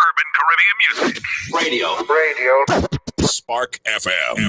urban Caribbean music. Radio. Spark FM.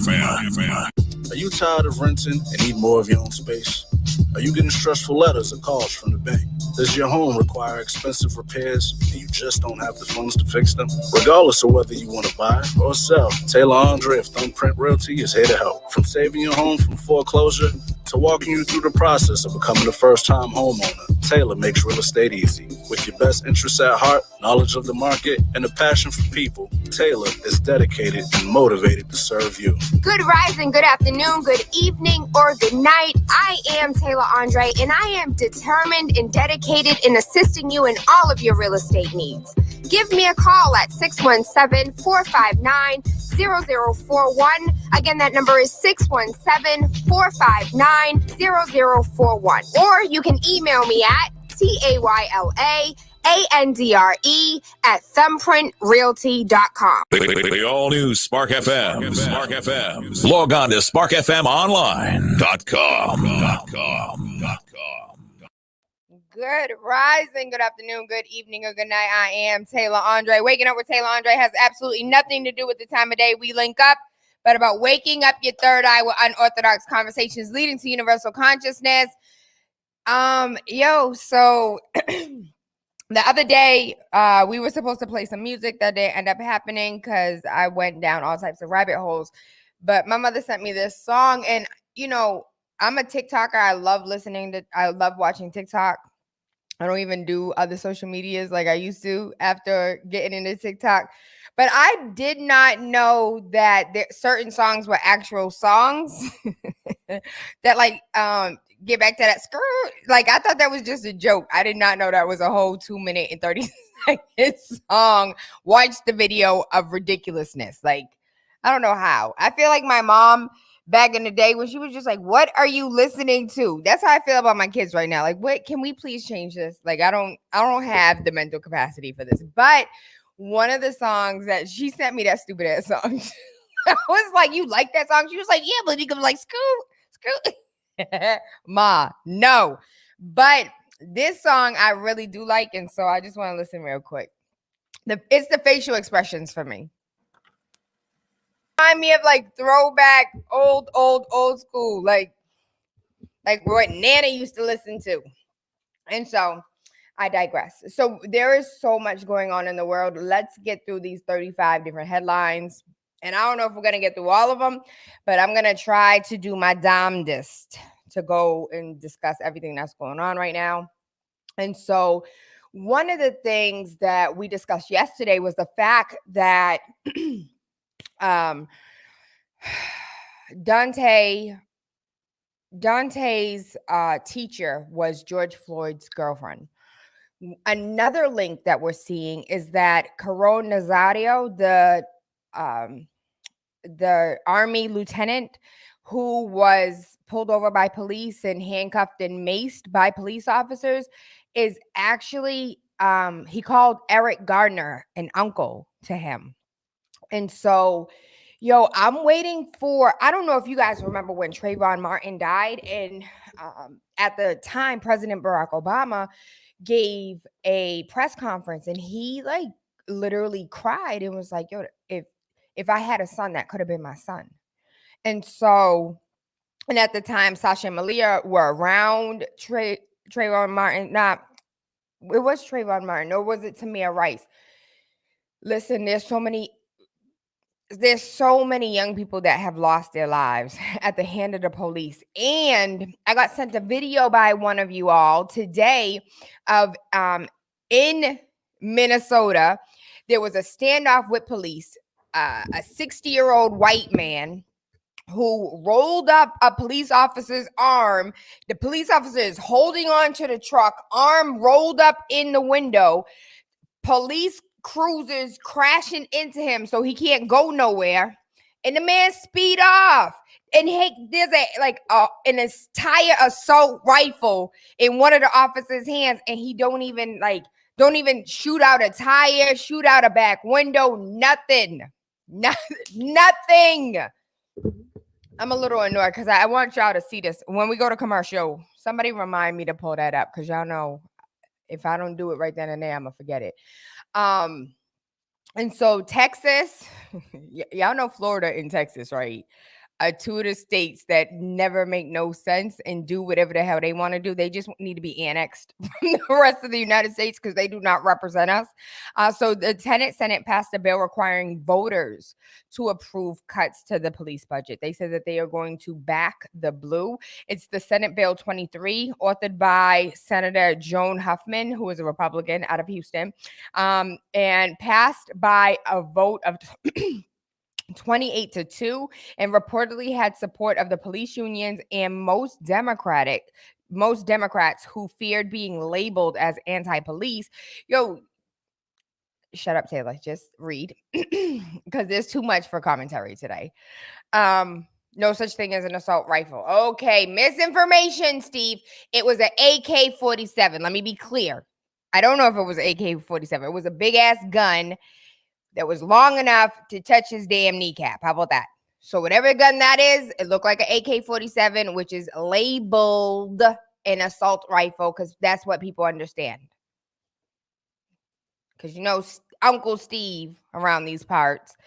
Are you tired of renting and need more of your own space? Are you getting stressful letters or calls from the bank? Does your home require expensive repairs and you just don't have the funds to fix them? Regardless of whether you want to buy or sell, Tayla Andre of Thumbprint Realty is here to help. From saving your home from foreclosure to walking you through the process of becoming a first-time homeowner, Tayla makes real estate easy. With your best interests at heart, knowledge of the market, and a passion for people, Tayla is dedicated and motivated to serve you. Good rising, good afternoon, good evening, or good night. I am Tayla Andre, and I am determined and dedicated in assisting you in all of your real estate needs. Give me a call at 617-459-0041. Again, that number is 617-459-0041. Or you can email me at TaylaAndre@thumbprintrealty.com. The all-new Spark FM. Spark FM. Log on to sparkfmonline.com. Good rising, good afternoon, good evening, or good night. I am Tayla Andre. Waking up with Tayla Andre has absolutely nothing to do with the time of day we link up, but about waking up your third eye with unorthodox conversations leading to universal consciousness. So the other day, we were supposed to play some music that didn't end up happening because I went down all types of rabbit holes. But my mother sent me this song, and I'm a TikToker. I love watching TikTok. I don't even do other social medias like I used to after getting into TikTok. But I did not know that certain songs were actual songs that get back to that skirt. Like, I thought that was just a joke. I did not know that was a whole 2 minute and 30 second song. Watch the video of ridiculousness. Like, I don't know how. I feel like my mom back in the day when she was just like, what are you listening to? That's how I feel about my kids right now. Like, what, can we please change this? Like, I don't have the mental capacity for this. But one of the songs that she sent me, that stupid ass song, I was like, you like that song? She was like, yeah, but you can be like, scoot. Ma, no. But this song I really do like, and so I just want to listen real quick. It's the facial expressions for me. Remind me of like throwback, old school, like what Nana used to listen to. And so I digress. So there is so much going on in the world. Let's get through these 35 different headlines. And I don't know if we're going to get through all of them, but I'm going to try to do my damnedest to go and discuss everything that's going on right now. And so one of the things that we discussed yesterday was the fact that Dante's teacher was George Floyd's girlfriend. Another link that we're seeing is that Caron Nazario, the Army lieutenant who was pulled over by police and handcuffed and maced by police officers, is actually, he called Eric Gardner an uncle to him. And so, I'm waiting for, I don't know if you guys remember when Trayvon Martin died, and at the time, President Barack Obama gave a press conference, and he literally cried and was like, yo, if I had a son, that could have been my son. And so, and at the time, Sasha and Malia were around Trayvon Martin. It was Trayvon Martin, or was it Tamir Rice? Listen, there's so many young people that have lost their lives at the hand of the police. And I got sent a video by one of you all today of in Minnesota, there was a standoff with police. A 60-year-old white man who rolled up a police officer's arm. The police officer is holding on to the truck, arm rolled up in the window. Police cruisers crashing into him so he can't go nowhere. And the man speed off. And there's an entire assault rifle in one of the officer's hands, and he don't even shoot out a tire, shoot out a back window, nothing. Nothing. I'm a little annoyed because I want y'all to see this. When we go to commercial, somebody remind me to pull that up, because y'all know if I don't do it right then and there, I'm going to forget it. And so Texas, y'all know Florida and Texas, right? Are two of the states that never make no sense and do whatever the hell they want to do. They just need to be annexed from the rest of the United States because they do not represent us. So the Senate passed a bill requiring voters to approve cuts to the police budget. They said that they are going to back the blue. It's the Senate Bill 23, authored by Senator Joan Huffman, who is a Republican out of Houston, and passed by a vote of 28-2, and reportedly had support of the police unions and most Democrats who feared being labeled as anti-police. Yo, shut up, Taylor. Just read because there's too much for commentary today. No such thing as an assault rifle. Okay, misinformation, Steve. It was an AK-47. Let me be clear. I don't know if it was an AK-47. It was a big ass gun that was long enough to touch his damn kneecap. How about that? So whatever gun that is, it looked like an AK-47, which is labeled an assault rifle because that's what people understand. Because you know Uncle Steve around these parts.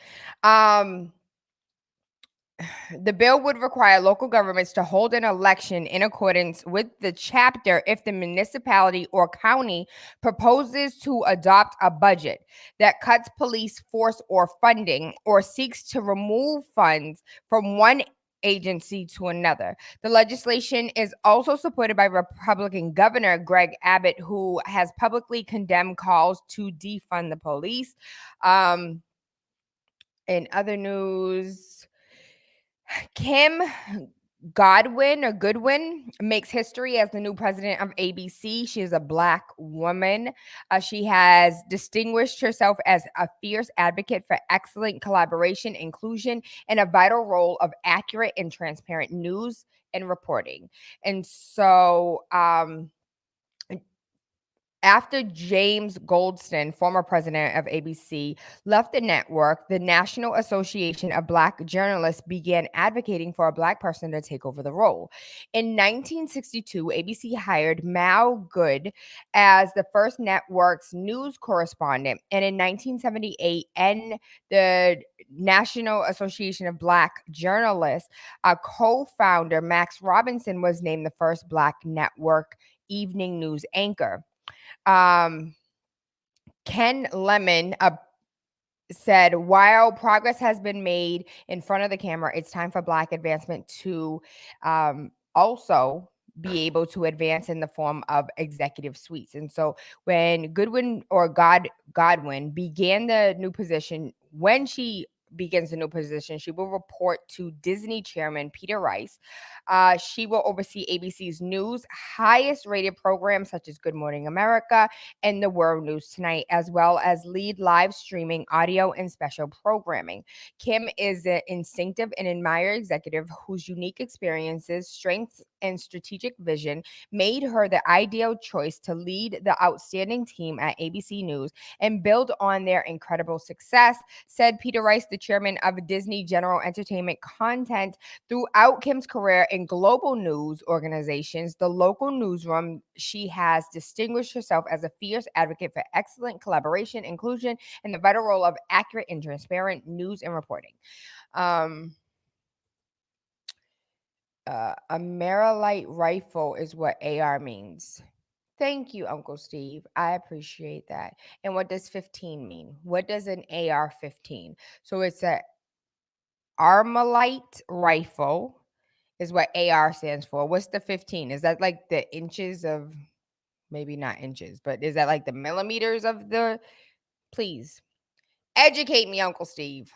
The bill would require local governments to hold an election in accordance with the chapter if the municipality or county proposes to adopt a budget that cuts police force or funding or seeks to remove funds from one agency to another. The legislation is also supported by Republican Governor Greg Abbott, who has publicly condemned calls to defund the police. In other news, Kim Goodwin makes history as the new president of ABC. She is a Black woman. She has distinguished herself as a fierce advocate for excellent collaboration, inclusion, and a vital role of accurate and transparent news and reporting. And so, after James Goldston, former president of ABC, left the network, the National Association of Black Journalists began advocating for a Black person to take over the role. In 1962, ABC hired Mal Good as the first network's news correspondent. And in 1978, the National Association of Black Journalists, a co-founder, Max Robinson, was named the first Black network evening news anchor. Ken Lemon said, while progress has been made in front of the camera, it's time for Black advancement to also be able to advance in the form of executive suites. And so when Godwin began the new position, when she begins a new position, she will report to Disney chairman Peter Rice. She will oversee ABC's news, highest rated programs such as Good Morning America and The World News Tonight, as well as lead live streaming, audio, and special programming. Kim is an instinctive and admired executive whose unique experiences, strengths, and strategic vision made her the ideal choice to lead the outstanding team at ABC News and build on their incredible success, said Peter Rice, the chairman of Disney General Entertainment Content. Throughout Kim's career in global news organizations, the local newsroom, she has distinguished herself as a fierce advocate for excellent collaboration, inclusion, and the vital role of accurate and transparent news and reporting. A Marilite rifle is what AR means. Thank you, Uncle Steve. I appreciate that. And what does 15 mean? What does an AR-15? So it's a Armalite rifle is what AR stands for. What's the 15? Is that like the inches of, maybe not inches, but is that like the millimeters of the, please educate me, Uncle Steve.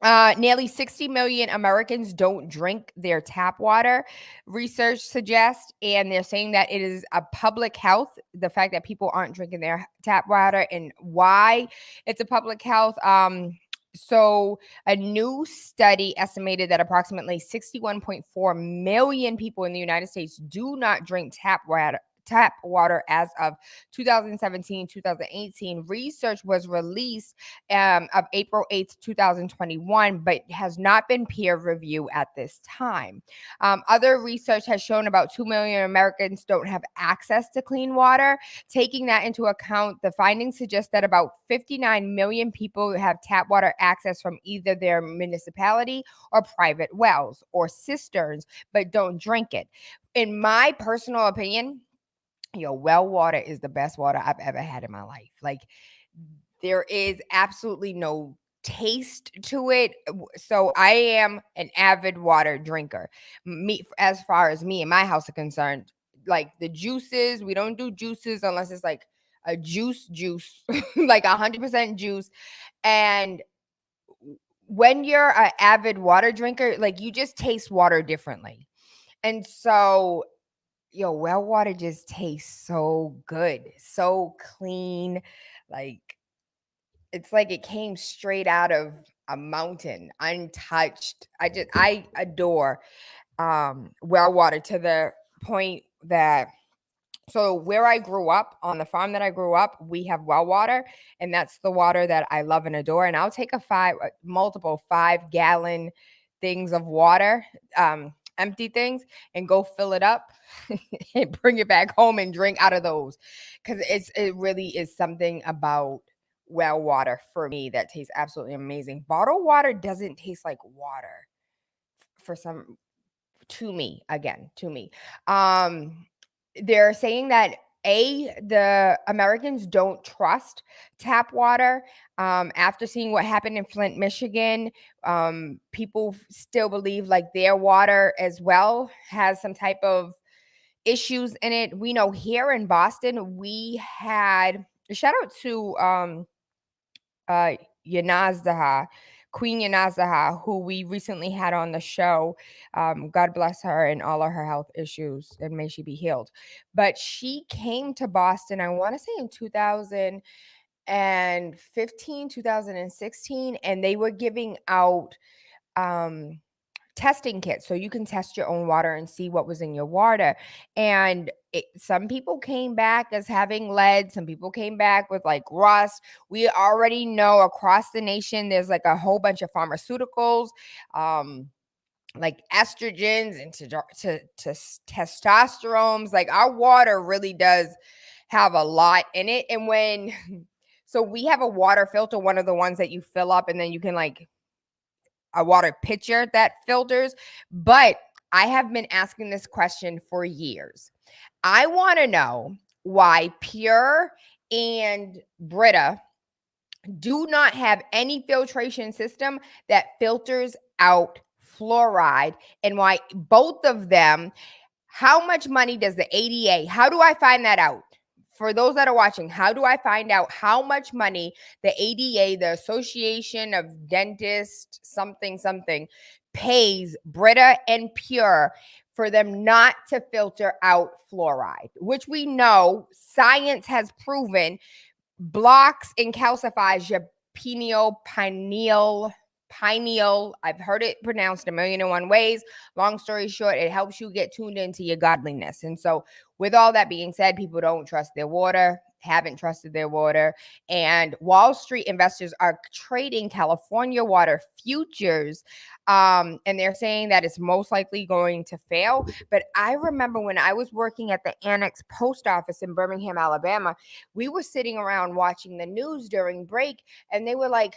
Nearly 60 million Americans don't drink their tap water, research suggests, and they're saying that it is a public health, the fact that people aren't drinking their tap water, and why it's a public health. So a new study estimated that approximately 61.4 million people in the United States do not drink tap water as of 2017, 2018. Research was released of April 8th, 2021, but has not been peer reviewed at this time. Other research has shown about 2 million Americans don't have access to clean water. Taking that into account, the findings suggest that about 59 million people have tap water access from either their municipality or private wells or cisterns, but don't drink it. In my personal opinion, well water is the best water I've ever had in my life. Like, there is absolutely no taste to it. So I am an avid water drinker. As far as me and my house are concerned, like the juices, we don't do juices unless it's like a juice, like 100% juice. And when you're an avid water drinker, like, you just taste water differently. And so, well water just tastes so good, so clean. Like, it's like it came straight out of a mountain, untouched. I adore well water to the point that, so where I grew up, on the farm that I grew up, we have well water, and that's the water that I love and adore. And I'll take multiple 5-gallon things of water, empty things, and go fill it up and bring it back home and drink out of those, because it really is something about well water for me that tastes absolutely amazing. Bottled water doesn't taste like water to me. They're saying that the Americans don't trust tap water. After seeing what happened in Flint, Michigan, people still believe like their water as well has some type of issues in it. We know here in Boston, we had a shout out to Yanazdaha, Queen Yanazdaha, who we recently had on the show. God bless her and all of her health issues, and may she be healed. But she came to Boston, I want to say in 2015, 2016, and they were giving out testing kits, so you can test your own water and see what was in your water. And some people came back as having lead, some people came back with like rust. We already know across the nation there's like a whole bunch of pharmaceuticals, like estrogens and to testosterones. Like, our water really does have a lot in it. And so we have a water filter, one of the ones that you fill up, and then you can like a water pitcher that filters. But I have been asking this question for years. I want to know why Pure and Brita do not have any filtration system that filters out fluoride, and why both of them, how much money does the ADA, how do I find that out? For those that are watching, how do I find out how much money the ADA, the Association of Dentists, something, pays Brita and Pure for them not to filter out fluoride, which we know science has proven blocks and calcifies your pineal. I've heard it pronounced 1,000,001 ways. Long story short, it helps you get tuned into your godliness. And so, with all that being said, people don't trust their water, haven't trusted their water, and Wall Street investors are trading California water futures, and they're saying that it's most likely going to fail. But I remember when I was working at the Annex Post Office in Birmingham, Alabama, we were sitting around watching the news during break, and they were like,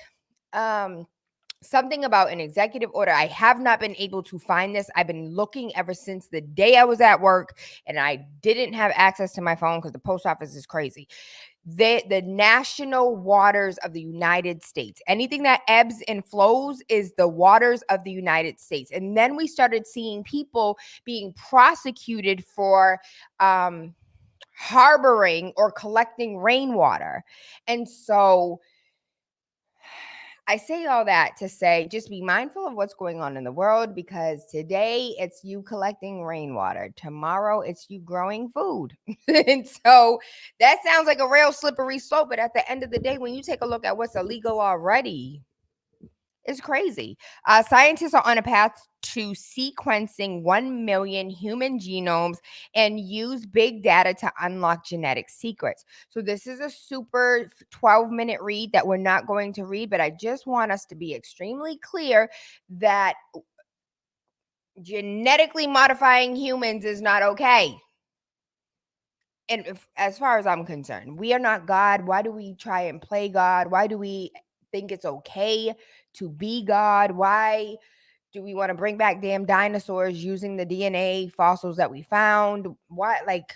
something about an executive order. I have not been able to find this. I've been looking ever since the day I was at work, and I didn't have access to my phone because the post office is crazy. The national waters of the United States, anything that ebbs and flows is the waters of the United States. And then we started seeing people being prosecuted for harboring or collecting rainwater. And so I say all that to say, just be mindful of what's going on in the world, because today it's you collecting rainwater. Tomorrow it's you growing food. And so that sounds like a real slippery slope. But at the end of the day, when you take a look at what's illegal already, It's crazy. Scientists are on a path to sequencing 1 million human genomes and use big data to unlock genetic secrets. So this is a super 12-minute read that we're not going to read, but I just want us to be extremely clear that genetically modifying humans is not okay. And as far as I'm concerned, we are not God. Why do we try and play God? Why do we think it's okay to be God? Why do we want to bring back damn dinosaurs using the DNA fossils that we found? Why? Like,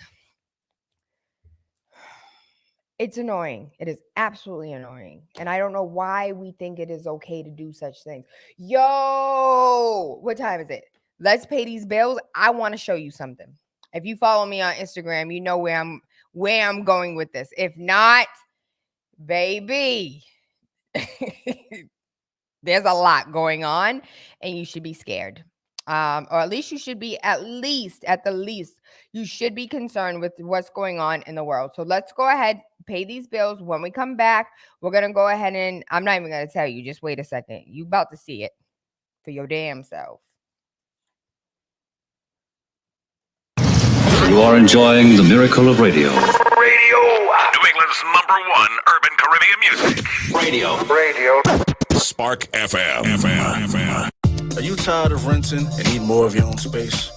it's annoying. It is absolutely annoying. And I don't know why we think it is okay to do such things. Yo, what time is it? Let's pay these bills. I want to show you something. If you follow me on Instagram, you know where I'm going with this. If not, baby, there's a lot going on and you should be scared. Or at least you should be at the least, you should be concerned with what's going on in the world. So let's go ahead, pay these bills. When we come back, we're going to go ahead and I'm not even going to tell you. Just wait a second. You about to see it for your damn self. You are enjoying the miracle of radio. New England's #1 urban Caribbean music. Radio. Spark FM. Are you tired of renting and need more of your own space?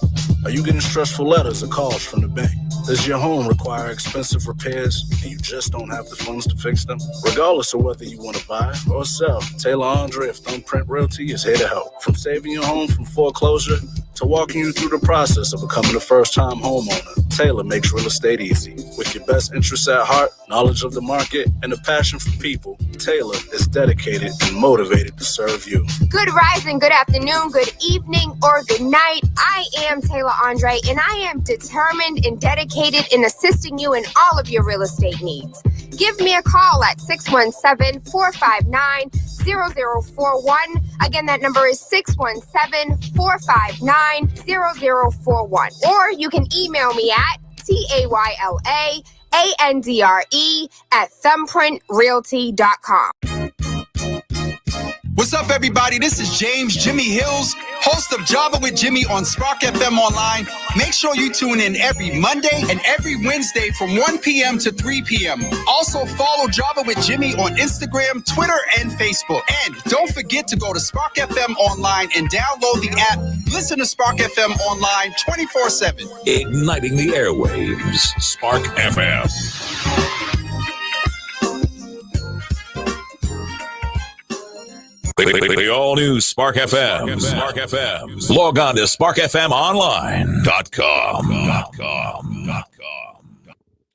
Are you getting stressful letters or calls from the bank? Does your home require expensive repairs and you just don't have the funds to fix them? Regardless of whether you want to buy or sell, Tayla Andre of Thumbprint Realty is here to help. From saving your home from foreclosure to walking you through the process of becoming a first-time homeowner, Tayla makes real estate easy. With your best interests at heart, knowledge of the market, and a passion for people, Tayla is dedicated and motivated to serve you. Good rising, good afternoon, good evening, or good night. I am Tayla Andre, and I am determined and dedicated in assisting you in all of your real estate needs. Give me a call at 617-459-0041. Again, that number is 617-459-0041. Or you can email me at TAYLAANDRE@thumbprintrealty.com. What's up, everybody? This is James Jimmy Hills, host of Java with Jimmy on Spark FM Online. Make sure you tune in every Monday and every Wednesday from 1 p.m. to 3 p.m. Also, follow Java with Jimmy on Instagram, Twitter, and Facebook. And don't forget to go to Spark FM Online and download the app. Listen to Spark FM Online 24/7. Igniting the airwaves. Spark FM. The all-new Spark FM. Spark FM. Log on to sparkfmonline.com.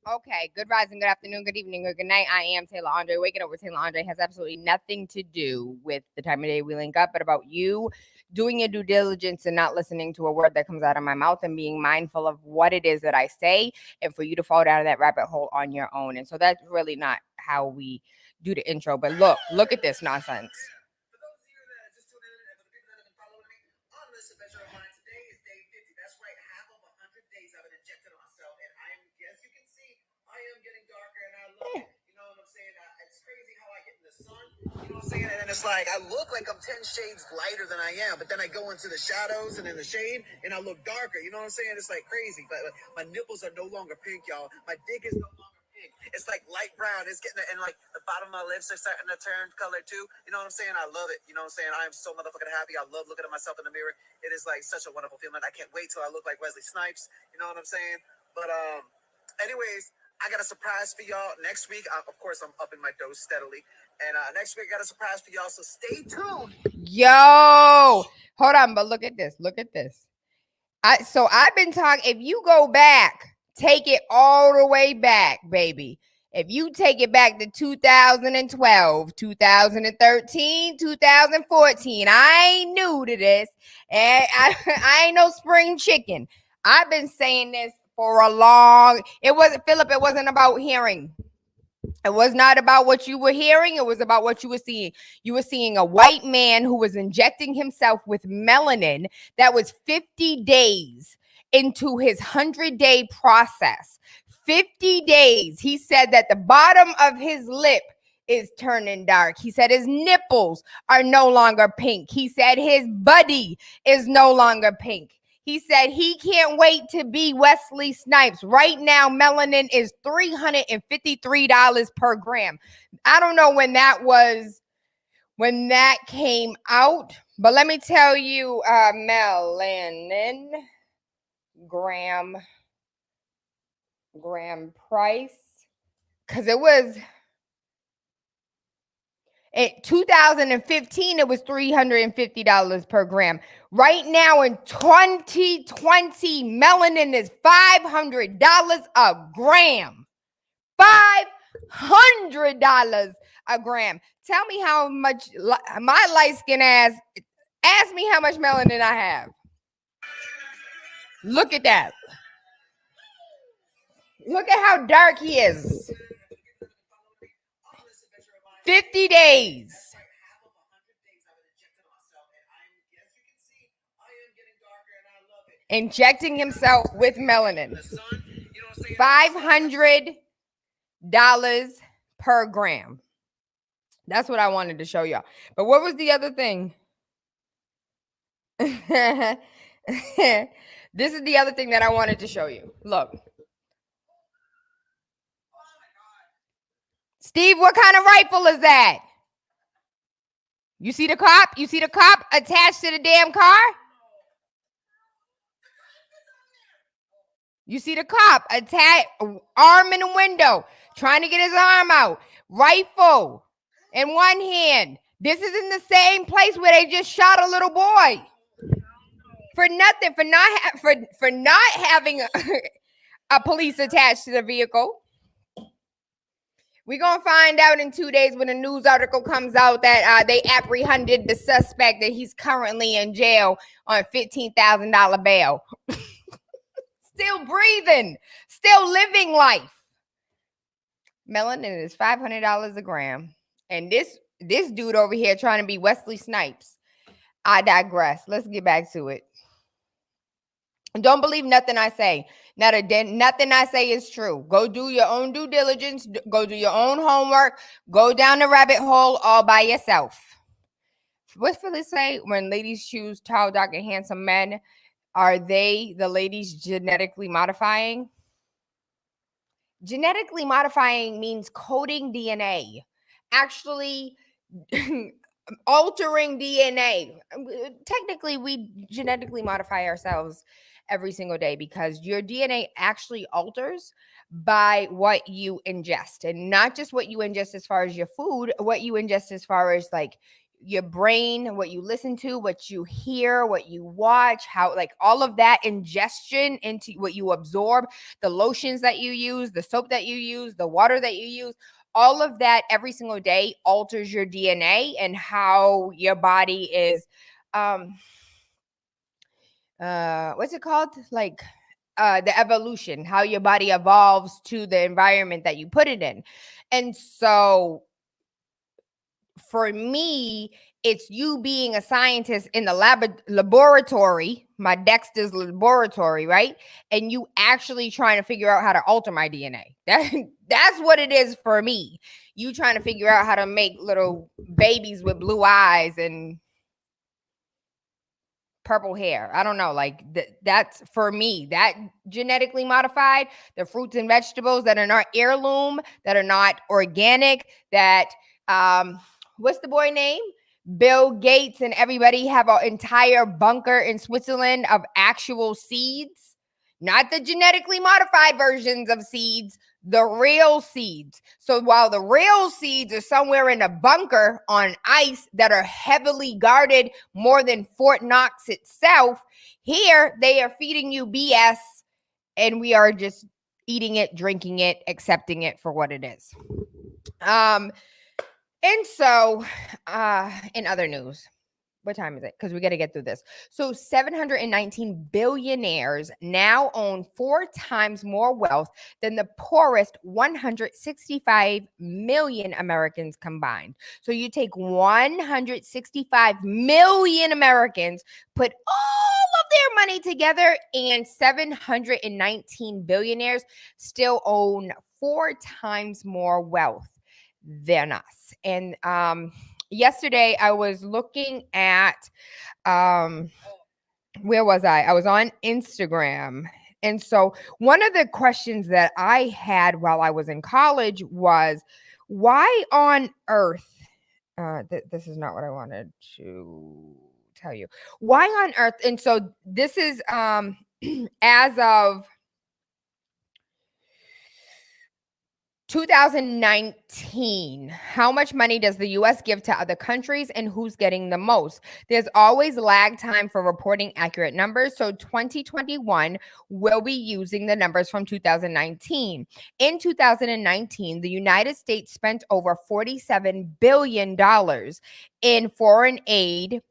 Okay, good rising, good afternoon, good evening, or good night. I am Tayla Andre. Waking up with Tayla Andre has absolutely nothing to do with the time of day we link up, but about you doing your due diligence and not listening to a word that comes out of my mouth and being mindful of what it is that I say and for you to fall down that rabbit hole on your own. And so that's really not how we do the intro. But look at this nonsense. And it's like, I look like I'm 10 shades lighter than I am, but then I go into the shadows and in the shade and I look darker. You know what I'm saying? It's like crazy, but my nipples are no longer pink, y'all. My dick is no longer pink. It's like light brown. It's getting, and like the bottom of my lips are starting to turn color too. You know what I'm saying? I love it. You know what I'm saying? I am so motherfucking happy. I love looking at myself in the mirror. It is like such a wonderful feeling. I can't wait till I look like Wesley Snipes. You know what I'm saying? But anyways, I got a surprise for y'all next week. Of course, I'm upping my dose steadily. And next week, I got a surprise for y'all, so stay tuned. Yo, hold on, but look at this. Look at this. So I've been talking, if you go back, take it all the way back, baby. If you take it back to 2012, 2013, 2014, I ain't new to this. And I ain't no spring chicken. I've been saying this for a long, it wasn't about hearing. It was not about what you were hearing. It was about what you were seeing. You were seeing a white man who was injecting himself with melanin that was 50 days into his 100-day process. 50 days. He said that the bottom of his lip is turning dark. He said his nipples are no longer pink. He said his buddy is no longer pink. He said he can't wait to be Wesley Snipes. Right now, melanin is $353 per gram. I don't know when that came out, but let me tell you, melanin gram price, because it was in 2015, it was $350 per gram. Right now in 2020, melanin is $500 a gram. $500 a gram. Tell me how much my light skin ass, ask me how much melanin I have. Look at that. Look at how dark he is. 50 days. Injecting himself with melanin. $500 per gram. That's what I wanted to show y'all. But what was the other thing? This is the other thing that I wanted to show you. Look. Steve, what kind of rifle is that? You see the cop? You see the cop attached to the damn car? You see the cop attached, arm in the window, trying to get his arm out. Rifle in one hand. This is in the same place where they just shot a little boy. For nothing, for not having a police attached to the vehicle. We're going to find out in 2 days when a news article comes out that they apprehended the suspect, that he's currently in jail on $15,000 bail. Still breathing, still living life. Melanin is $500 a gram. And this dude over here trying to be Wesley Snipes. I digress. Let's get back to it. Don't believe nothing I say. Nothing I say is true. Go do your own due diligence. Go do your own homework. Go down the rabbit hole all by yourself. What's Phyllis say? When ladies choose tall, dark, and handsome men, are they, the ladies, genetically modifying? Genetically modifying means coding DNA. Actually altering DNA. Technically, we genetically modify ourselves every single day because your DNA actually alters by what you ingest, and not just what you ingest as far as your food, what you ingest as far as like your brain, what you listen to, what you hear, what you watch, how, like, all of that ingestion into what you absorb, the lotions that you use, the soap that you use, the water that you use, all of that every single day alters your DNA and how your body is, what's it called? Like, the evolution, how your body evolves to the environment that you put it in. And so for me, it's you being a scientist in the laboratory, my Dexter's laboratory, right? And you actually trying to figure out how to alter my DNA. That's what it is for me. You trying to figure out how to make little babies with blue eyes and purple hair. I don't know. Like that's for me. That genetically modified, the fruits and vegetables that are not heirloom, that are not organic, that what's the boy name? Bill Gates and everybody have an entire bunker in Switzerland of actual seeds, not the genetically modified versions of seeds, the real seeds. So while the real seeds are somewhere in a bunker on ice that are heavily guarded more than Fort Knox itself, here they are feeding you BS and we are just eating it, drinking it, accepting it for what it is. And so, in other news, what time is it? Because we got to get through this. So 719 billionaires now own 4 times more wealth than the poorest 165 million Americans combined. So you take 165 million Americans, put all of their money together, and 719 billionaires still own 4 times more wealth than us. And yesterday I was looking at where was I? I was on Instagram. And so one of the questions that I had while I was in college was, why on earth, this is not what I wanted to tell you. Why on earth? And so this is as of 2019, how much money does the US give to other countries and who's getting the most? There's always lag time for reporting accurate numbers. So 2021 will be using the numbers from 2019. In 2019, the United States spent over $47 billion in foreign aid,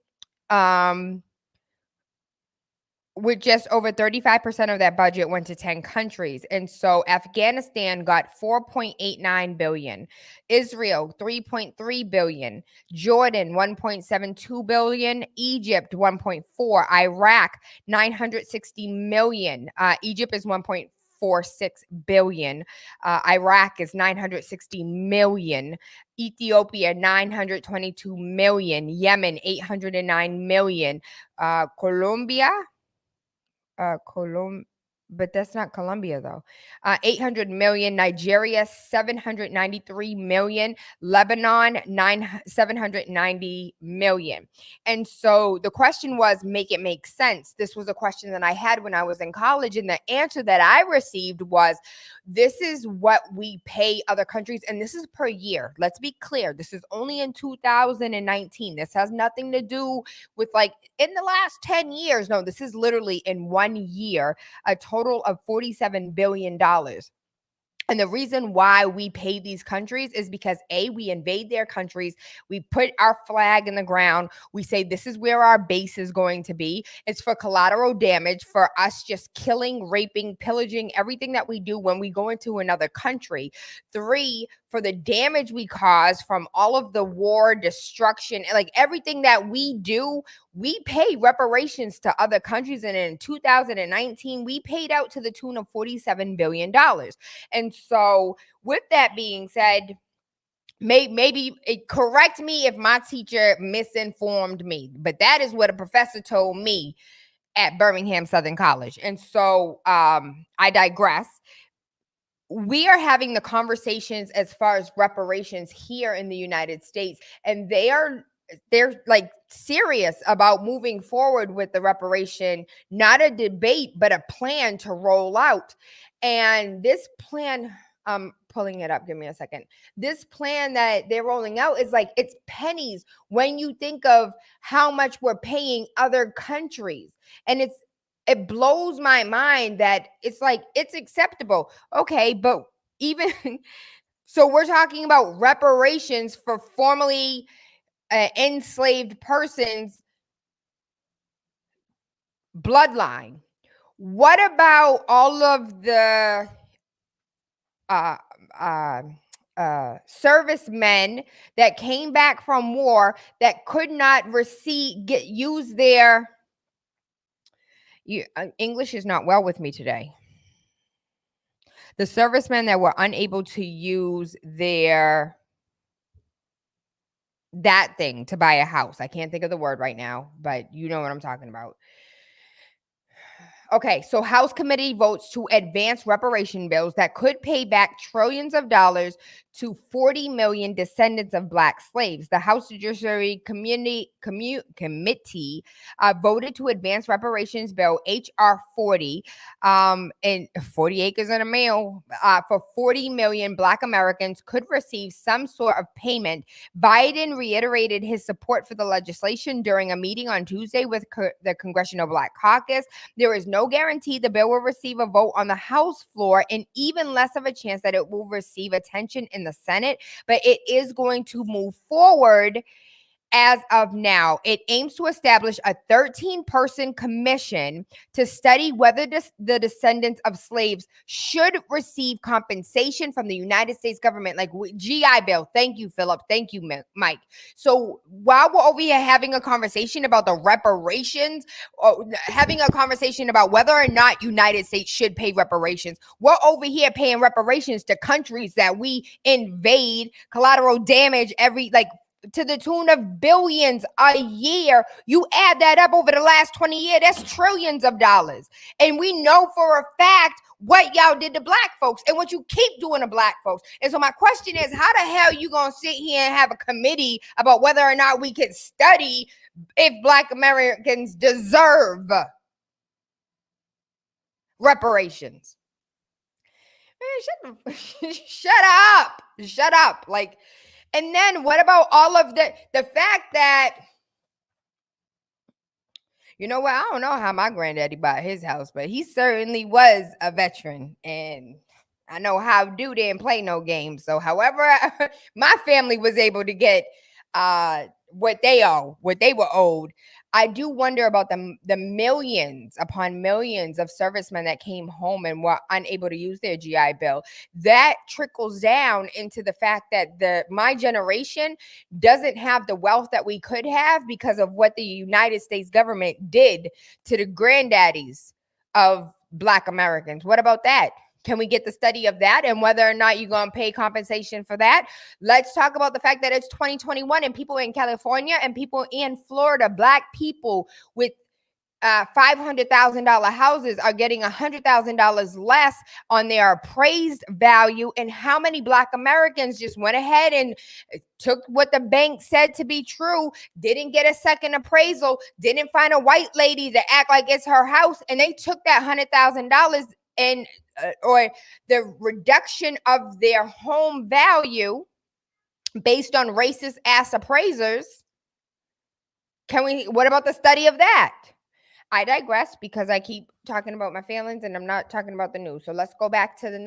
with just over 35% of that budget went to 10 countries. And so Afghanistan got 4.89 billion, Israel 3.3 billion, Jordan 1.72 billion, Egypt 1.4, Iraq 960 million. Egypt is 1.46 billion. Iraq is 960 million. Ethiopia 922 million. Yemen 809 million. Colombia, but that's not Colombia though. 800 million. Nigeria 793 million. Lebanon 790 million. And so the question was, make it make sense. This was a question that I had when I was in college, and the answer that I received was, this is what we pay other countries, and this is per year. Let's be clear, this is only in 2019. This has nothing to do with like in the last 10 years. No, this is literally in 1 year, a total of $47 billion. And the reason why we pay these countries is because A, we invade their countries. We put our flag in the ground. We say this is where our base is going to be. It's for collateral damage, for us just killing, raping, pillaging, everything that we do when we go into another country. 3, for the damage we cause from all of the war, destruction, like everything that we do, we pay reparations to other countries. And in 2019, we paid out to the tune of $47 billion. And so with that being said, maybe correct me if my teacher misinformed me, but that is what a professor told me at Birmingham Southern College. And so I digress. We are having the conversations as far as reparations here in the United States, and they're like serious about moving forward with the reparation, not a debate, but a plan to roll out. And this plan, I'm pulling it up. Give me a second. This plan that they're rolling out is like, it's pennies when you think of how much we're paying other countries. And it blows my mind that it's like, it's acceptable. Okay, but even so, we're talking about reparations for formerly enslaved persons' bloodline. What about all of the servicemen that came back from war that could not use their English is not well with me today. The servicemen that were unable to use that thing to buy a house. I can't think of the word right now, but you know what I'm talking about. Okay, so House Committee votes to advance reparation bills that could pay back trillions of dollars to 40 million descendants of Black slaves. The House Judiciary Committee voted to advance reparations bill H.R. 40, and 40 acres and a mile, for 40 million Black Americans could receive some sort of payment. Biden reiterated his support for the legislation during a meeting on Tuesday with the Congressional Black Caucus. There is no guarantee the bill will receive a vote on the House floor, and even less of a chance that it will receive attention in the Senate, but it is going to move forward. as of now. It aims to establish a 13-person commission to study whether the descendants of slaves should receive compensation from the United States government, like GI Bill. Thank you, Philip. Thank you, Mike. So while we're over here having a conversation about the reparations, or having a conversation about whether or not United States should pay reparations, we're over here paying reparations to countries that we invade, collateral damage to the tune of billions a year. You add that up over the last 20 years, that's trillions of dollars. And we know for a fact what y'all did to black folks and what you keep doing to black folks. And so my question is, how the hell you gonna sit here and have a committee about whether or not we can study if black Americans deserve reparations? Man, shut up. Like, and then what about all of the fact that, you know what? I don't know how my granddaddy bought his house, but he certainly was a veteran. And I know how dude didn't play no games. So however my family was able to get what they were owed, I do wonder about the millions upon millions of servicemen that came home and were unable to use their GI Bill. That trickles down into the fact that my generation doesn't have the wealth that we could have because of what the United States government did to the granddaddies of Black Americans. What about that? Can we get the study of that and whether or not you're going to pay compensation for that? Let's talk about the fact that it's 2021 and people in California and people in Florida, black people with $500,000 houses are getting $100,000 less on their appraised value. And how many black Americans just went ahead and took what the bank said to be true, didn't get a second appraisal, didn't find a white lady to act like it's her house, and they took that $100,000 and or the reduction of their home value based on racist ass appraisers. What about the study of that? I digress because I keep talking about my feelings and I'm not talking about the news. So let's go back to the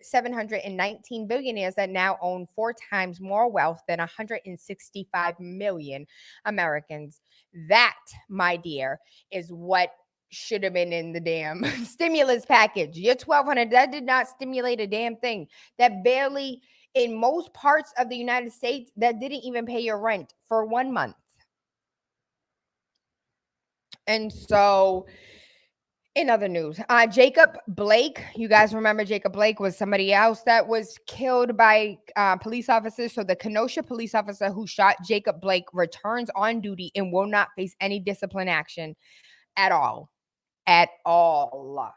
719 billionaires that now own 4 times more wealth than 165 million Americans. That, my dear, is what should have been in the damn stimulus package. Your $1,200, that did not stimulate a damn thing. That barely, in most parts of the United States, that didn't even pay your rent for 1 month. And so, in other news, Jacob Blake, you guys remember Jacob Blake was somebody else that was killed by police officers. So the Kenosha police officer who shot Jacob Blake returns on duty and will not face any discipline action at all. At all.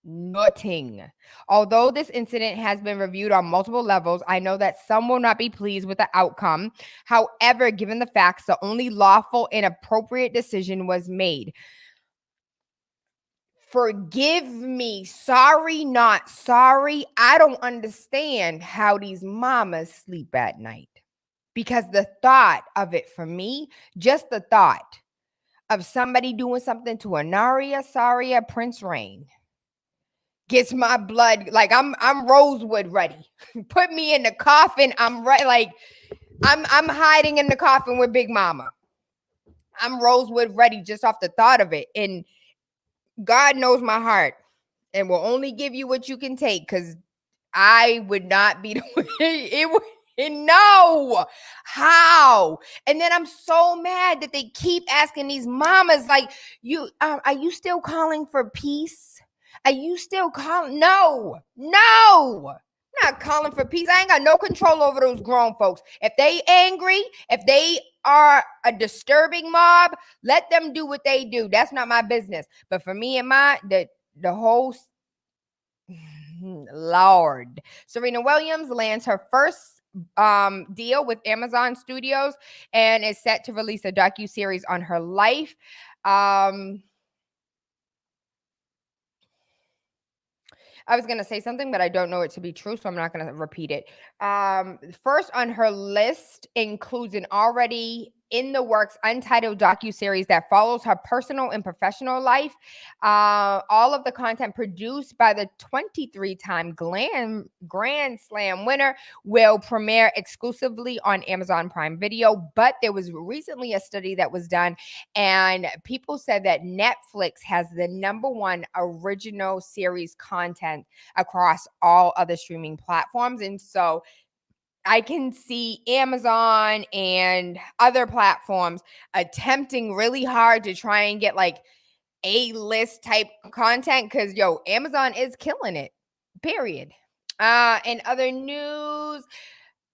Nothing. Although this incident has been reviewed on multiple levels, I know that some will not be pleased with the outcome. However, given the facts, the only lawful and appropriate decision was made. Forgive me. Sorry, not sorry. I don't understand how these mamas sleep at night. Because the thought of it for me, just the thought of somebody doing something to Anaria, Saria, Prince Rain gets my blood, like I'm Rosewood ready. Put me in the coffin. I'm ready. Like I'm hiding in the coffin with Big Mama. I'm Rosewood ready just off the thought of it. And God knows my heart and will only give you what you can take, because I would not be it would. No, how? And then I'm so mad that they keep asking these mamas, like, are you still calling for peace? Are you still calling? No, I'm not calling for peace. I ain't got no control over those grown folks. If they angry, if they are a disturbing mob, let them do what they do. That's not my business. But for me and the whole Lord, Serena Williams lands her first deal with Amazon Studios and is set to release a docuseries on her life. I was going to say something, but I don't know it to be true, so I'm not going to repeat it. First on her list includes an already in the works untitled docuseries that follows her personal and professional life. All of the content produced by the 23-time Grand Slam winner will premiere exclusively on Amazon Prime Video. But there was recently a study that was done, and people said that Netflix has the #1 original series content across all other streaming platforms. And so I can see Amazon and other platforms attempting really hard to try and get like A-list type content, because Amazon is killing it, period. In other news,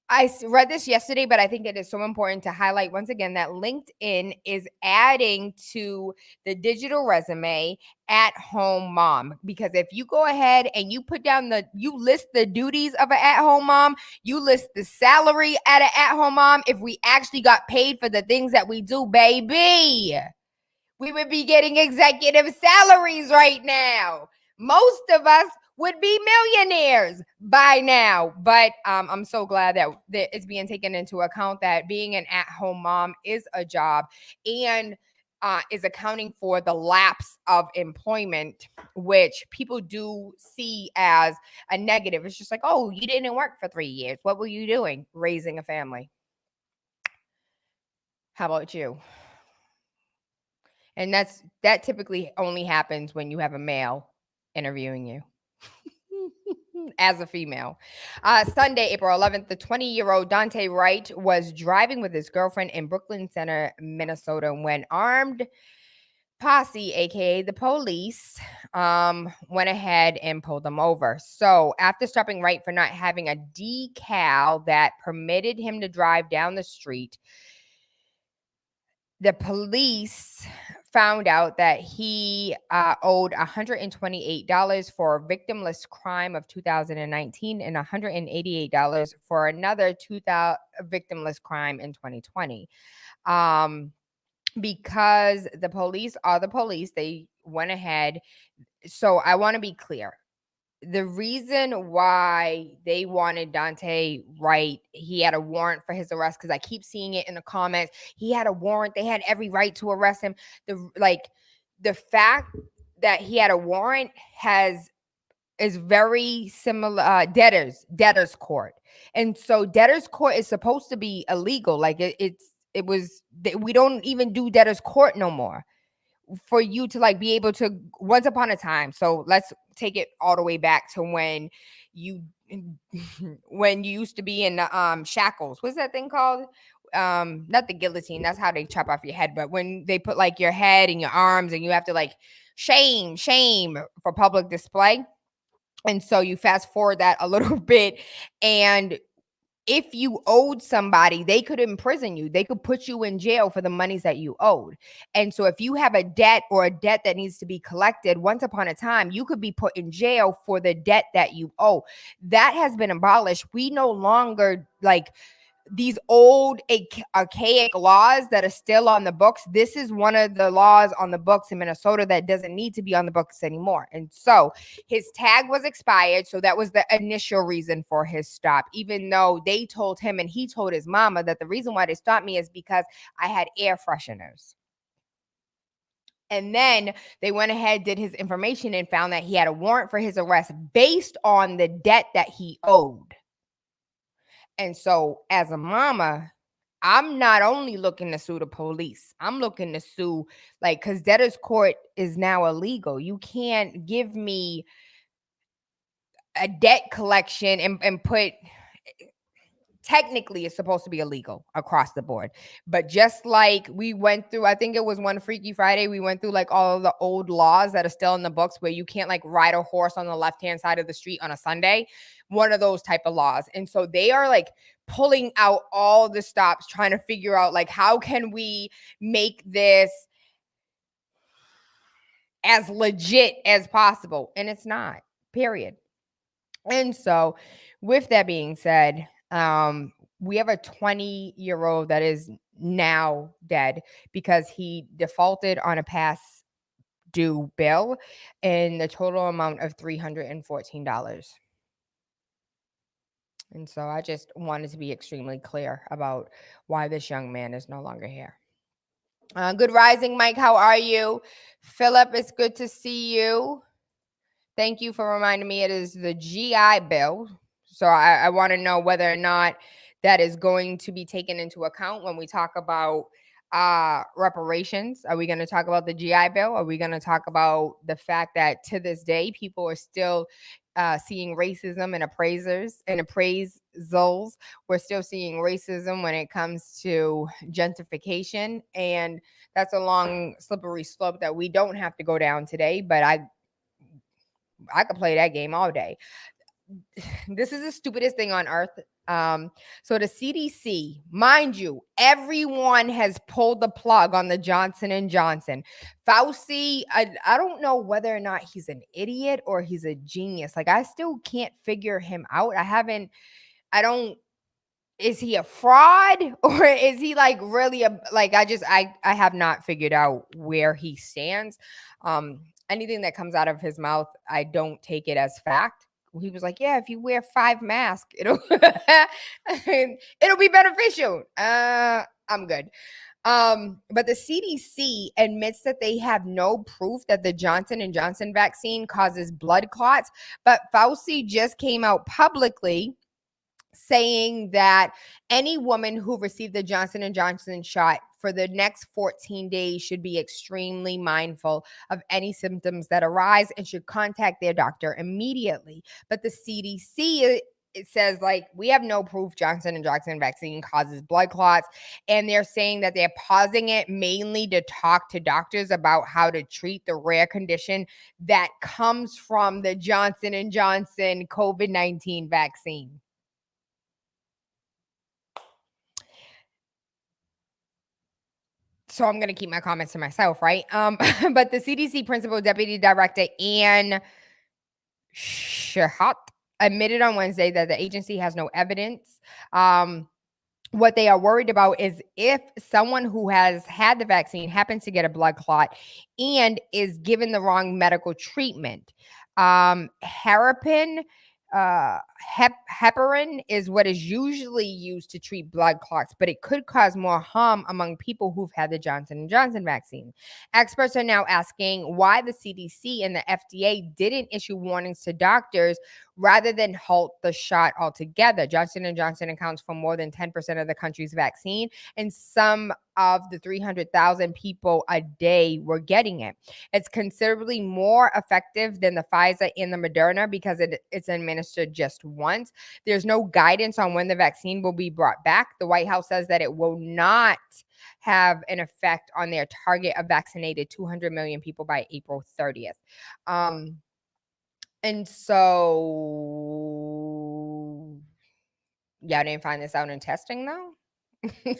I read this yesterday, but I think it is so important to highlight once again that LinkedIn is adding to the digital resume at-home mom. Because if you go ahead and you put down you list the duties of an at-home mom, you list the salary at an at-home mom, if we actually got paid for the things that we do, baby, we would be getting executive salaries right now. Most of us would be millionaires by now. But I'm so glad that it's being taken into account that being an at-home mom is a job and is accounting for the lapse of employment, which people do see as a negative. It's just like, oh, you didn't work for 3 years. What were you doing? Raising a family. How about you? And that typically only happens when you have a male interviewing you. As a female. Sunday, April 11th, the 20-year-old Dante Wright was driving with his girlfriend in Brooklyn Center, Minnesota, when armed posse, aka the police, went ahead and pulled them over. So after stopping Wright for not having a decal that permitted him to drive down the street, the police found out that he owed $128 for a victimless crime of 2019 and $188 for another victimless crime in 2020. Because the police are the police, they went ahead. So I want to be clear. The reason why they wanted Dante Wright, he had a warrant for his arrest, because I keep seeing it in the comments. He had a warrant. They had every right to arrest him. The fact that he had a warrant is very similar. Debtors court, and so debtors court is supposed to be illegal. Like we don't even do debtors court no more. For you to like be able to, once upon a time, so let's take it all the way back to when you used to be in the shackles. What's that thing called? Not the guillotine, that's how they chop off your head, but when they put like your head and your arms and you have to like shame for public display. And so you fast forward that a little bit, and if you owed somebody, they could imprison you. They could put you in jail for the monies that you owed. And so if you have a debt or a debt that needs to be collected, once upon a time, you could be put in jail for the debt that you owe. That has been abolished. We no longer like these old archaic laws that are still on the books. This is one of the laws on the books in Minnesota that doesn't need to be on the books anymore. And so his tag was expired. So that was the initial reason for his stop, even though they told him and he told his mama that the reason why they stopped me is because I had air fresheners. And then they went ahead, did his information, and found that he had a warrant for his arrest based on the debt that he owed. And so as a mama, I'm not only looking to sue the police, I'm looking to sue, like, because debtor's court is now illegal. You can't give me a debt collection and put, technically it's supposed to be illegal across the board. But just like we went through, I think it was one Freaky Friday, we went through like all of the old laws that are still in the books where you can't like ride a horse on the left-hand side of the street on a Sunday, one of those type of laws. And so they are like pulling out all the stops, trying to figure out like, how can we make this as legit as possible? And it's not, period. And so with that being said, we have a 20-year-old that is now dead because he defaulted on a past due bill in the total amount of $314. And so I just wanted to be extremely clear about why this young man is no longer here. Good rising, Mike. How are you? Philip, it's good to see you. Thank you for reminding me it is the GI Bill. So I want to know whether or not that is going to be taken into account when we talk about reparations. Are we going to talk about the GI Bill? Are we going to talk about the fact that to this day people are still seeing racism in appraisals? We're still seeing racism when it comes to gentrification, and that's a long slippery slope that we don't have to go down today. But I could play that game all day. This is the stupidest thing on earth. So the CDC, mind you, everyone has pulled the plug on the Johnson and Johnson. Fauci, I don't know whether or not he's an idiot or he's a genius. Like, I still can't figure him out. Is he a fraud or is he like really I have not figured out where he stands. Anything that comes out of his mouth, I don't take it as fact. He was like, yeah, if you wear 5 masks, it'll be beneficial. I'm good. But the CDC admits that they have no proof that the Johnson and Johnson vaccine causes blood clots, but Fauci just came out publicly saying that any woman who received the Johnson & Johnson shot for the next 14 days should be extremely mindful of any symptoms that arise and should contact their doctor immediately. But the CDC, it says, like, we have no proof Johnson & Johnson vaccine causes blood clots, and they're saying that they're pausing it mainly to talk to doctors about how to treat the rare condition that comes from the Johnson & Johnson COVID-19 vaccine. So I'm going to keep my comments to myself, right? But the CDC Principal Deputy Director Ann Shahat admitted on Wednesday that the agency has no evidence. What they are worried about is if someone who has had the vaccine happens to get a blood clot and is given the wrong medical treatment. Heparin is what is usually used to treat blood clots, but it could cause more harm among people who've had the Johnson & Johnson vaccine. Experts are now asking why the CDC and the FDA didn't issue warnings to doctors rather than halt the shot altogether. Johnson & Johnson accounts for more than 10% of the country's vaccine, and some of the 300,000 people a day were getting it. It's considerably more effective than the Pfizer and the Moderna because it's administered just once. There's no guidance on when the vaccine will be brought back. The White House says that it will not have an effect on their target of vaccinated 200 million people by April 30th. And so y'all didn't find this out in testing, though?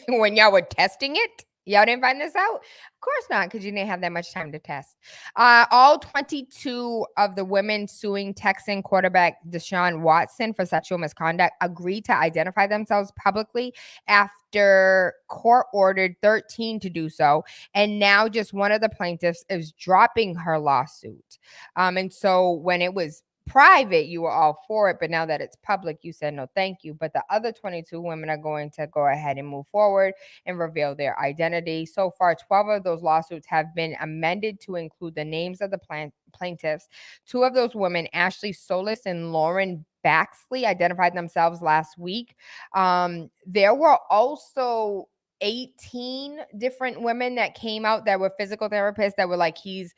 When y'all were testing it? Y'all didn't find this out? Of course not, because you didn't have that much time to test. All 22 of the women suing Texan quarterback Deshaun Watson for sexual misconduct agreed to identify themselves publicly after court ordered 13 to do so. And now just one of the plaintiffs is dropping her lawsuit. And so when it was private, you were all for it, but now that it's public, you said no thank you. But the other 22 women are going to go ahead and move forward and reveal their identity. So far, 12 of those lawsuits have been amended to include the names of the plaintiffs. 2 of those women, Ashley Solis and Lauren Baxley, identified themselves last week. There were also 18 different women that came out that were physical therapists that were like, he's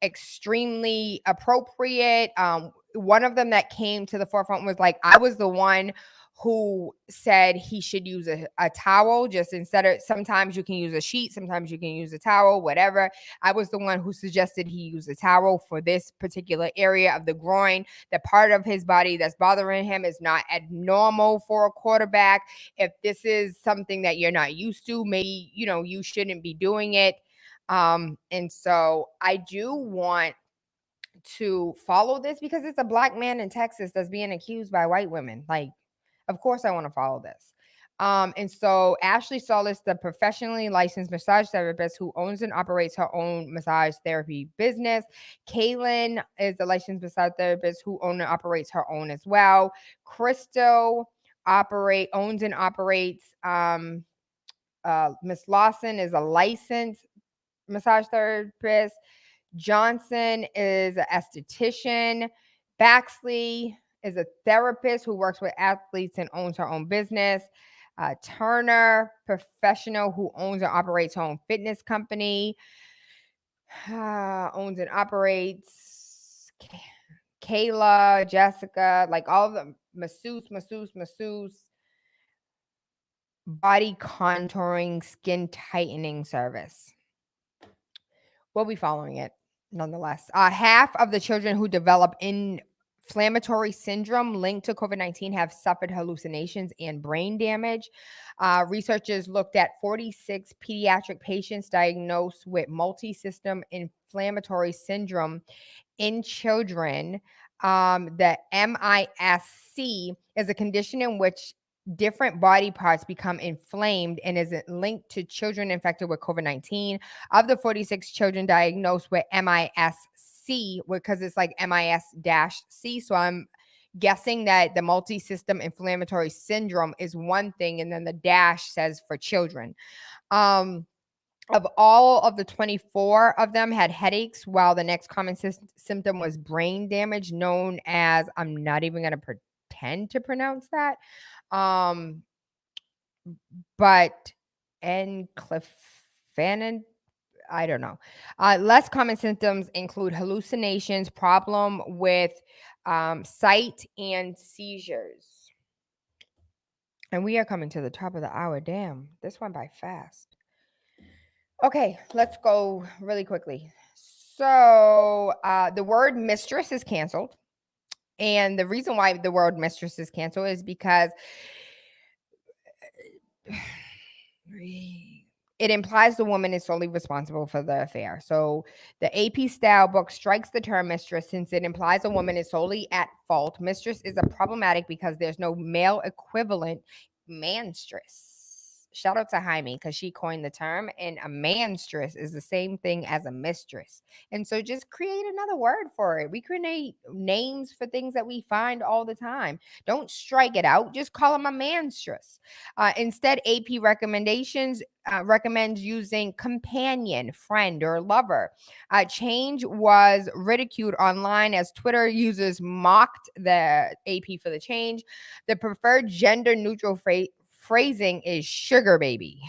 extremely appropriate. One of them that came to the forefront was like, I was the one who said he should use a towel, just instead of, sometimes you can use a sheet, sometimes you can use a towel, whatever. I was the one who suggested he use a towel for this particular area of the groin. The part of his body that's bothering him is not abnormal for a quarterback. If this is something that you're not used to, maybe, you shouldn't be doing it. And so I do want to follow this because it's a black man in Texas that's being accused by white women. Like, of course I want to follow this. And so Ashley Solis, the professionally licensed massage therapist who owns and operates her own massage therapy business. Kaylin is the licensed massage therapist who owns and operates her own as well. Crystal owns and operates. Miss Lawson is a licensed massage therapist. Johnson is an esthetician. Baxley is a therapist who works with athletes and owns her own business. Turner, professional who owns and operates her own fitness company. Owns and operates. Kayla, Jessica, like all of them. Masseuse. Body contouring, skin tightening service. We'll be following it nonetheless. Half of the children who develop inflammatory syndrome linked to COVID-19 have suffered hallucinations and brain damage. Researchers looked at 46 pediatric patients diagnosed with multi-system inflammatory syndrome in children. The MISC is a condition in which different body parts become inflamed and is linked to children infected with COVID-19. Of the 46 children diagnosed with MISC, because it's like MIS-C, so I'm guessing that the multi-system inflammatory syndrome is one thing, and then the dash says for children. Of all of the 24 of them had headaches, while the next common symptom was brain damage, known as, I'm not even going to pretend to pronounce that, but enclephanin, I don't know. Less common symptoms include hallucinations, problem with sight, and seizures. And we are coming to the top of the hour. Damn, this went by fast. Okay, let's go really quickly. So the word mistress is canceled. And the reason why the word mistress is canceled is because it implies the woman is solely responsible for the affair. So the AP style book strikes the term mistress since it implies a woman is solely at fault. Mistress is a problematic because there's no male equivalent, manstress. Shout out to Jaime because she coined the term, and a manstress is the same thing as a mistress. And so just create another word for it. We create names for things that we find all the time. Don't strike it out. Just call them a manstress. Instead, AP recommendations recommends using companion, friend, or lover. Change was ridiculed online as Twitter users mocked the AP for the change. The preferred gender-neutral phrasing is sugar baby.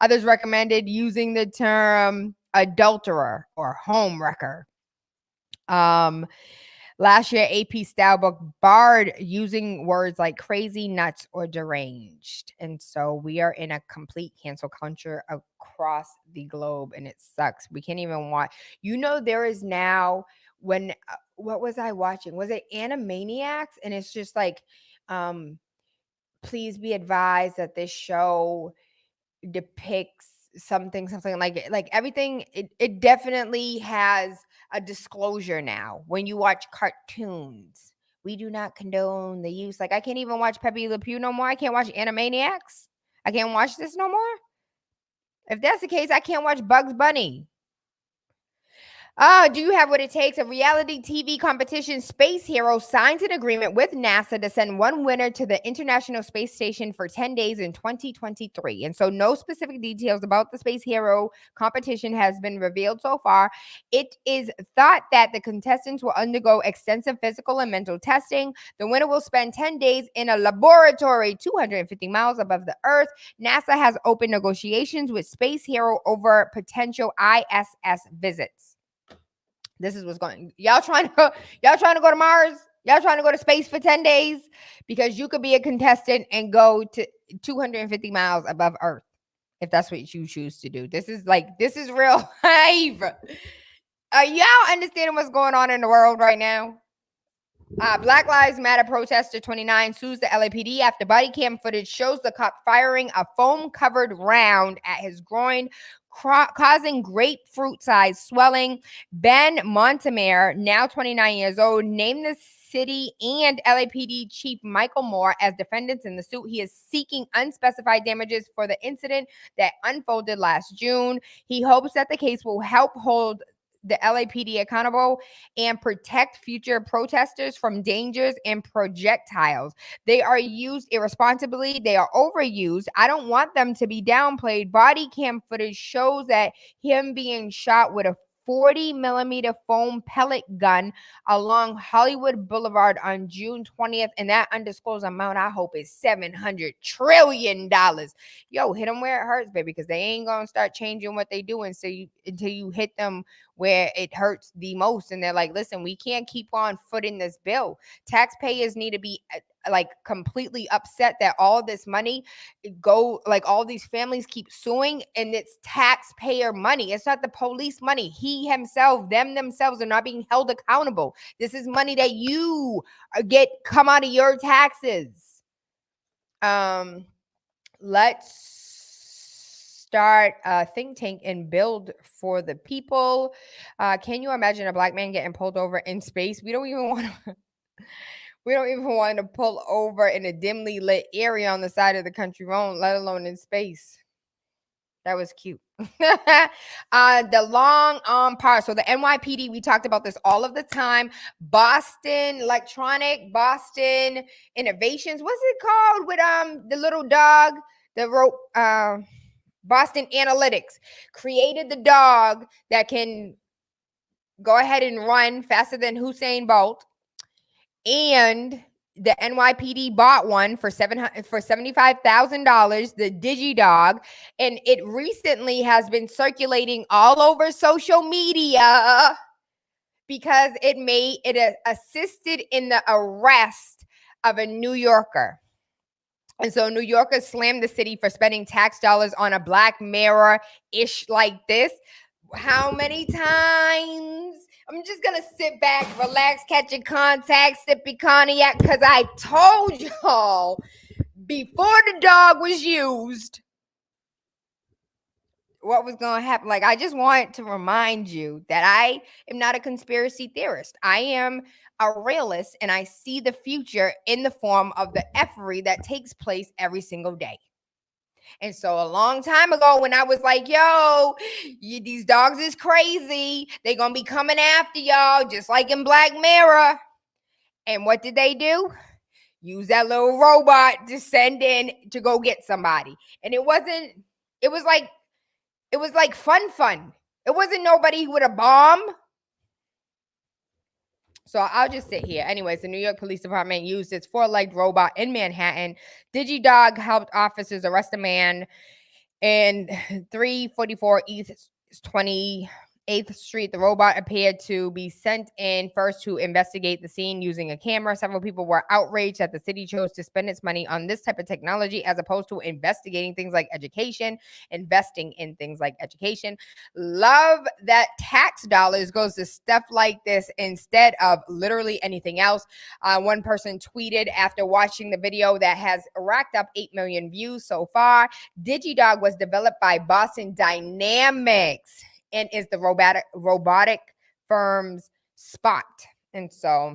Others recommended using the term adulterer or home wrecker. Last year, AP Style Book barred using words like crazy, nuts, or deranged. And so we are in a complete cancel culture across the globe, and it sucks. We can't even watch. There is now what was I watching? Was it Animaniacs? And it's just like, please be advised that this show depicts something like everything. It definitely has a disclosure now. When you watch cartoons, we do not condone the use. Like, I can't even watch Pepe Le Pew no more. I can't watch Animaniacs. I can't watch this no more. If that's the case, I can't watch Bugs Bunny. Do you have what it takes? A reality TV competition, Space Hero signs an agreement with NASA to send one winner to the International Space Station for 10 days in 2023. And so no specific details about the Space Hero competition has been revealed so far. It is thought that the contestants will undergo extensive physical and mental testing. The winner will spend 10 days in a laboratory 250 miles above the Earth. NASA has opened negotiations with Space Hero over potential ISS visits. This is what's going. Y'all trying to go to Mars? Y'all trying to go to space for 10 days? Because you could be a contestant and go to 250 miles above Earth if that's what you choose to do. This is real life. Are y'all understanding what's going on in the world right now? Black Lives Matter protester 29 sues the LAPD after body cam footage shows the cop firing a foam-covered round at his groin, causing grapefruit-sized swelling. Ben Montemare, now 29 years old, named the City and LAPD Chief Michael Moore as defendants in the suit. He is seeking unspecified damages for the incident that unfolded last June. He hopes that the case will help hold the LAPD accountable and protect future protesters from dangers and projectiles. They are used irresponsibly. They are overused. I don't want them to be downplayed. Body cam footage shows that him being shot with a 40 millimeter foam pellet gun along Hollywood Boulevard on June 20th. And that undisclosed amount, I hope, is $700 trillion. Yo, hit them where it hurts, baby, because they ain't going to start changing what they do until you hit them where it hurts the most. And they're like, listen, we can't keep on footing this bill. Taxpayers need to be like completely upset that all this money all these families keep suing, and it's taxpayer money. It's not the police money. Them themselves are not being held accountable. This is money that you come out of your taxes. Let's start a think tank and build for the people. Can you imagine a black man getting pulled over in space? We don't even want to pull over in a dimly lit area on the side of the country road, let alone in space. That was cute. The long arm power. So the NYPD, we talked about this all of the time. Boston Innovations. What's it called with the little dog? Boston Analytics created the dog that can go ahead and run faster than Usain Bolt. And the NYPD bought one for $75,000, the DigiDog, and it recently has been circulating all over social media because it assisted in the arrest of a New Yorker. And so New Yorkers slammed the city for spending tax dollars on a Black Mirror-ish like this. How many times? I'm just going to sit back, relax, catch your contact, sip your cognac, because I told y'all before the dog was used what was going to happen. Like, I just want to remind you that I am not a conspiracy theorist. I am a realist, and I see the future in the form of the effery that takes place every single day. And so a long time ago when I was like, yo, these dogs is crazy. They going to be coming after y'all just like in Black Mirror. And what did they do? Use that little robot to send in to go get somebody. And it was like fun. It wasn't nobody with a bomb. So I'll just sit here. Anyways, the New York Police Department used its 4-legged robot in Manhattan. DigiDog helped officers arrest a man in 344 East 28th Street. The robot appeared to be sent in first to investigate the scene using a camera. Several people were outraged that the city chose to spend its money on this type of technology as opposed to investing in things like education. Love that tax dollars goes to stuff like this instead of literally anything else. One person tweeted after watching the video that has racked up 8 million views so far. DigiDog was developed by Boston Dynamics and is the robotic firm's Spot. And so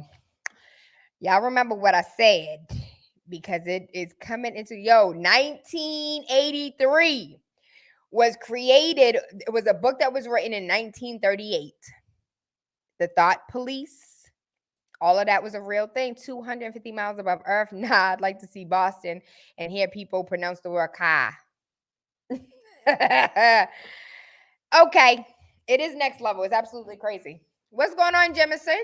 y'all remember what I said, because it is coming into 1983 was created. It was a book that was written in 1938. The Thought Police. All of that was a real thing. 250 miles above Earth. Nah, I'd like to see Boston and hear people pronounce the word car. Okay, it is next level. It's absolutely crazy. What's going on, Jemison?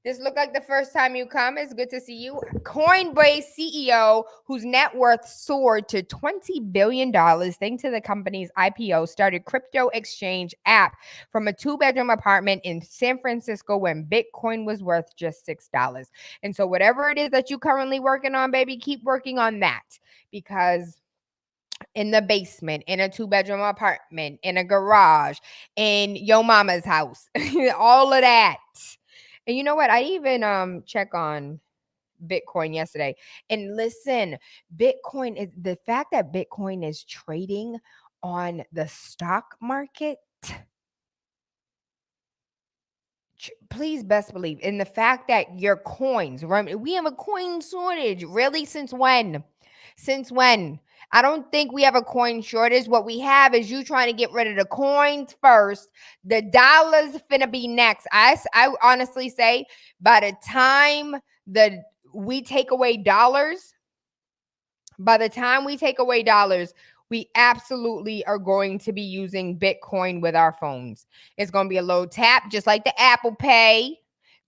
This looked like the first time you come. It's good to see you. Coinbase CEO, whose net worth soared to $20 billion thanks to the company's IPO, started crypto exchange app from a 2-bedroom apartment in San Francisco when Bitcoin was worth just $6. And so whatever it is that you're currently working on, baby, keep working on that, because in the basement, in a 2-bedroom apartment, in a garage, in your mama's house, all of that. And you know what? I even check on Bitcoin yesterday. And listen, Bitcoin is the fact that Bitcoin is trading on the stock market please best believe in the fact that your coins, we have a coin shortage. Really? Since when? Since when? I don't think we have a coin shortage. What we have is you trying to get rid of the coins first. The dollars finna be next. I honestly say by the time we take away dollars, we absolutely are going to be using Bitcoin with our phones. It's going to be a low tap, just like the Apple Pay.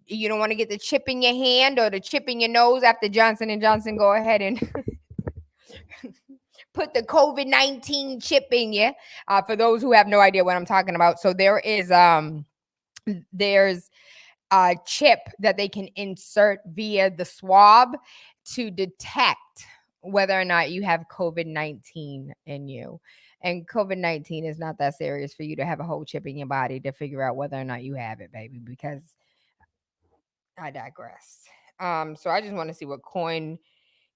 You don't want to get the chip in your hand or the chip in your nose after Johnson & Johnson go ahead and put the COVID-19 chip in you. For those who have no idea what I'm talking about. So there's a chip that they can insert via the swab to detect whether or not you have COVID-19 in you. And COVID-19 is not that serious for you to have a whole chip in your body to figure out whether or not you have it, baby, because I digress. So I just want to see what coin,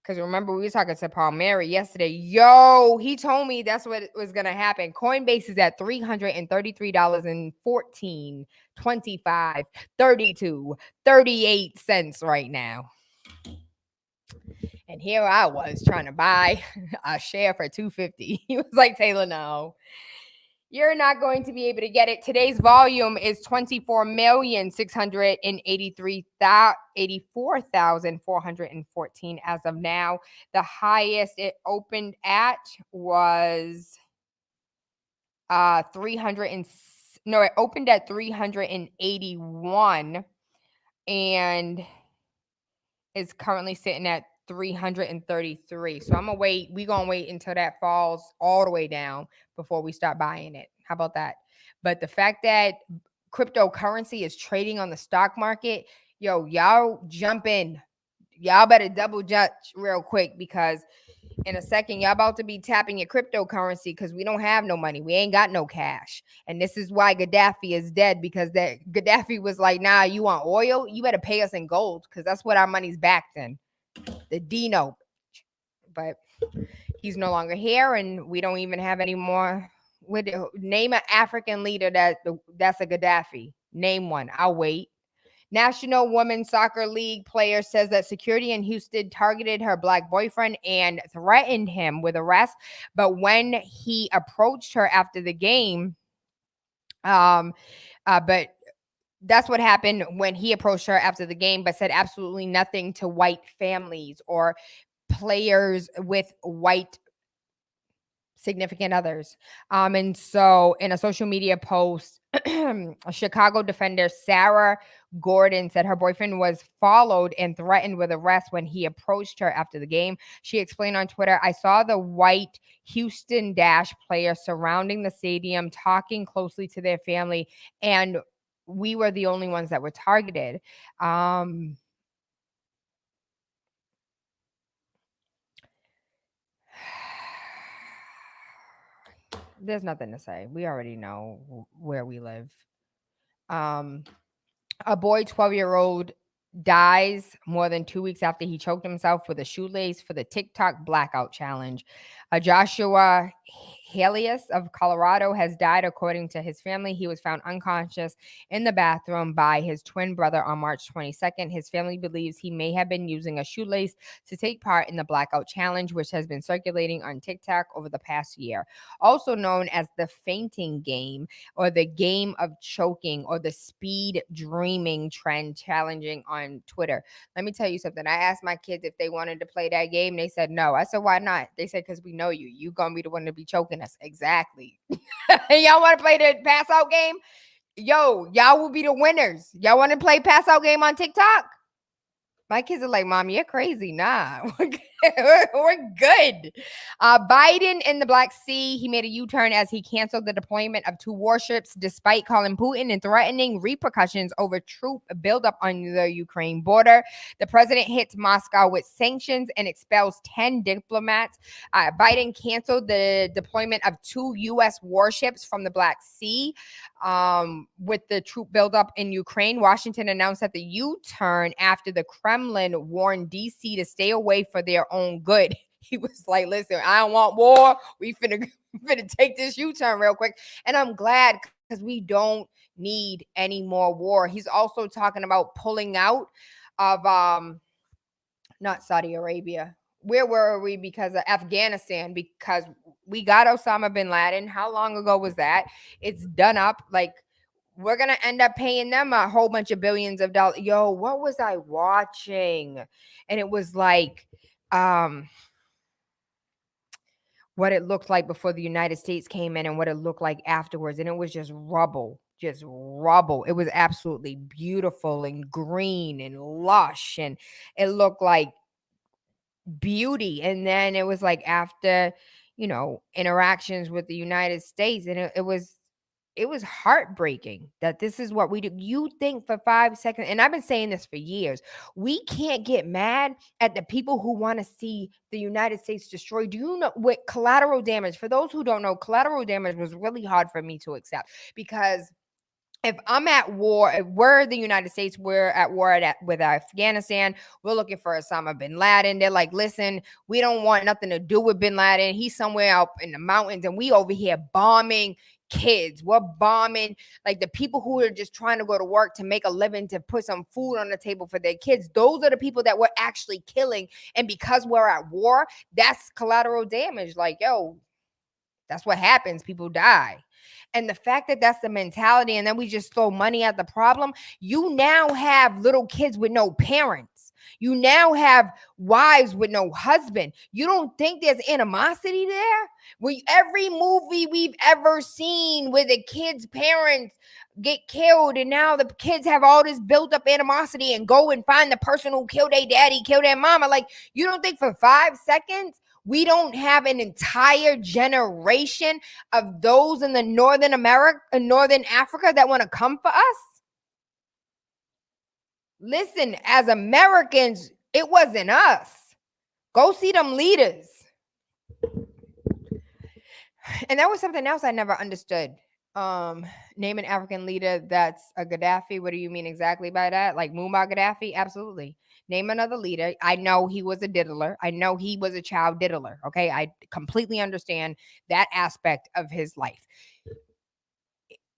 because remember we were talking to Paul Mary yesterday. Yo, he told me that's what was going to happen. Coinbase is at $333.14, 25, 32, 38 cents right now. And here I was trying to buy a share for $2.50. He was like, Tayla, no, you're not going to be able to get it. Today's volume is 24,684,414 as of now. The highest it opened at was it opened at 381 and is currently sitting at 333. So we're gonna wait until that falls all the way down before we start buying it. How about that? But the fact that cryptocurrency is trading on the stock market, y'all jump in. Y'all better double judge real quick, because in a second y'all about to be tapping your cryptocurrency, because we don't have no money. We ain't got no cash. And this is why Gaddafi is dead, because Gaddafi was like, nah, you want oil? You better pay us in gold, because that's what our money's backed in. The Dino. But he's no longer here, and we don't even have any more. Name an African leader that's a Gaddafi. Name one. I'll wait. National Women's Soccer League player says that security in Houston targeted her Black boyfriend and threatened him with arrest. But when he approached her after the game, but that's what happened when he approached her after the game, but said absolutely nothing to white families or players with white significant others. And so in a social media post, Chicago defender Sarah Gordon said her boyfriend was followed and threatened with arrest when he approached her after the game. She explained on Twitter, I saw the white Houston Dash players surrounding the stadium, talking closely to their family, and we were the only ones that were targeted. There's nothing to say. We already know where we live. A boy, 12-year-old, dies more than 2 weeks after he choked himself with a shoelace for the TikTok blackout challenge. Joshua Helias of Colorado has died, according to his family. He was found unconscious in the bathroom by his twin brother on March 22nd. His family believes he may have been using a shoelace to take part in the blackout challenge, which has been circulating on TikTok over the past year. Also known as the fainting game, or the game of choking, or the speed dreaming trend challenging on Twitter. Let me tell you something. I asked my kids if they wanted to play that game. They said no. I said, why not? They said, because we know you. You gonna be the one to be choking us. Exactly. Y'all want to play the pass out game? Yo, y'all will be the winners. Y'all want to play pass out game on TikTok? My kids are like, Mom, you're crazy. Nah, we're good. Biden in the Black Sea, he made a U-turn as he canceled the deployment of 2 warships, despite calling Putin and threatening repercussions over troop buildup on the Ukraine border. The president hits Moscow with sanctions and expels 10 diplomats. Biden canceled the deployment of 2 U.S. warships from the Black Sea with the troop buildup in Ukraine. Washington announced that the U-turn after the Kremlin warned D.C. to stay away for their own good. He was like, listen, I don't want war. We finna take this U-turn real quick. And I'm glad, because we don't need any more war. He's also talking about pulling out of not Saudi Arabia. Where were we? Because of Afghanistan, because we got Osama bin Laden. How long ago was that? It's done up. Like, we're gonna end up paying them a whole bunch of billions of dollars. Yo, what was I watching? And it was like what it looked like before the United States came in and what it looked like afterwards. And it was just rubble. Just rubble. It was absolutely beautiful and green and lush, and it looked like beauty. And then it was like after, interactions with the United States, and it was heartbreaking that this is what we do. You think for 5 seconds, and I've been saying this for years, we can't get mad at the people who want to see the United States destroyed. Do you know what collateral damage? For those who don't know, collateral damage was really hard for me to accept, because if I'm at war, if we're the United States, we're at war with Afghanistan, we're looking for Osama bin Laden. They're like, listen, we don't want nothing to do with bin Laden. He's somewhere out in the mountains, and we over here bombing kids. We're bombing like the people who are just trying to go to work to make a living, to put some food on the table for their kids. Those are the people that we're actually killing. And because we're at war, that's collateral damage. Like, yo, that's what happens. People die. And the fact that that's the mentality, and then we just throw money at the problem, you now have little kids with no parents. You now have wives with no husband. You don't think there's animosity there? Every movie we've ever seen where the kids' parents get killed, and now the kids have all this built up animosity and go and find the person who killed their daddy, killed their mama. Like, you don't think for 5 seconds we don't have an entire generation of those in the Northern Africa that want to come for us? Listen, as Americans, it wasn't us. Go see them leaders. And that was something else I never understood. Name an African leader that's a Gaddafi. What do you mean exactly by that? Like Muammar Gaddafi? Absolutely. Name another leader. I know he was a diddler. I know he was a child diddler. Okay. I completely understand that aspect of his life.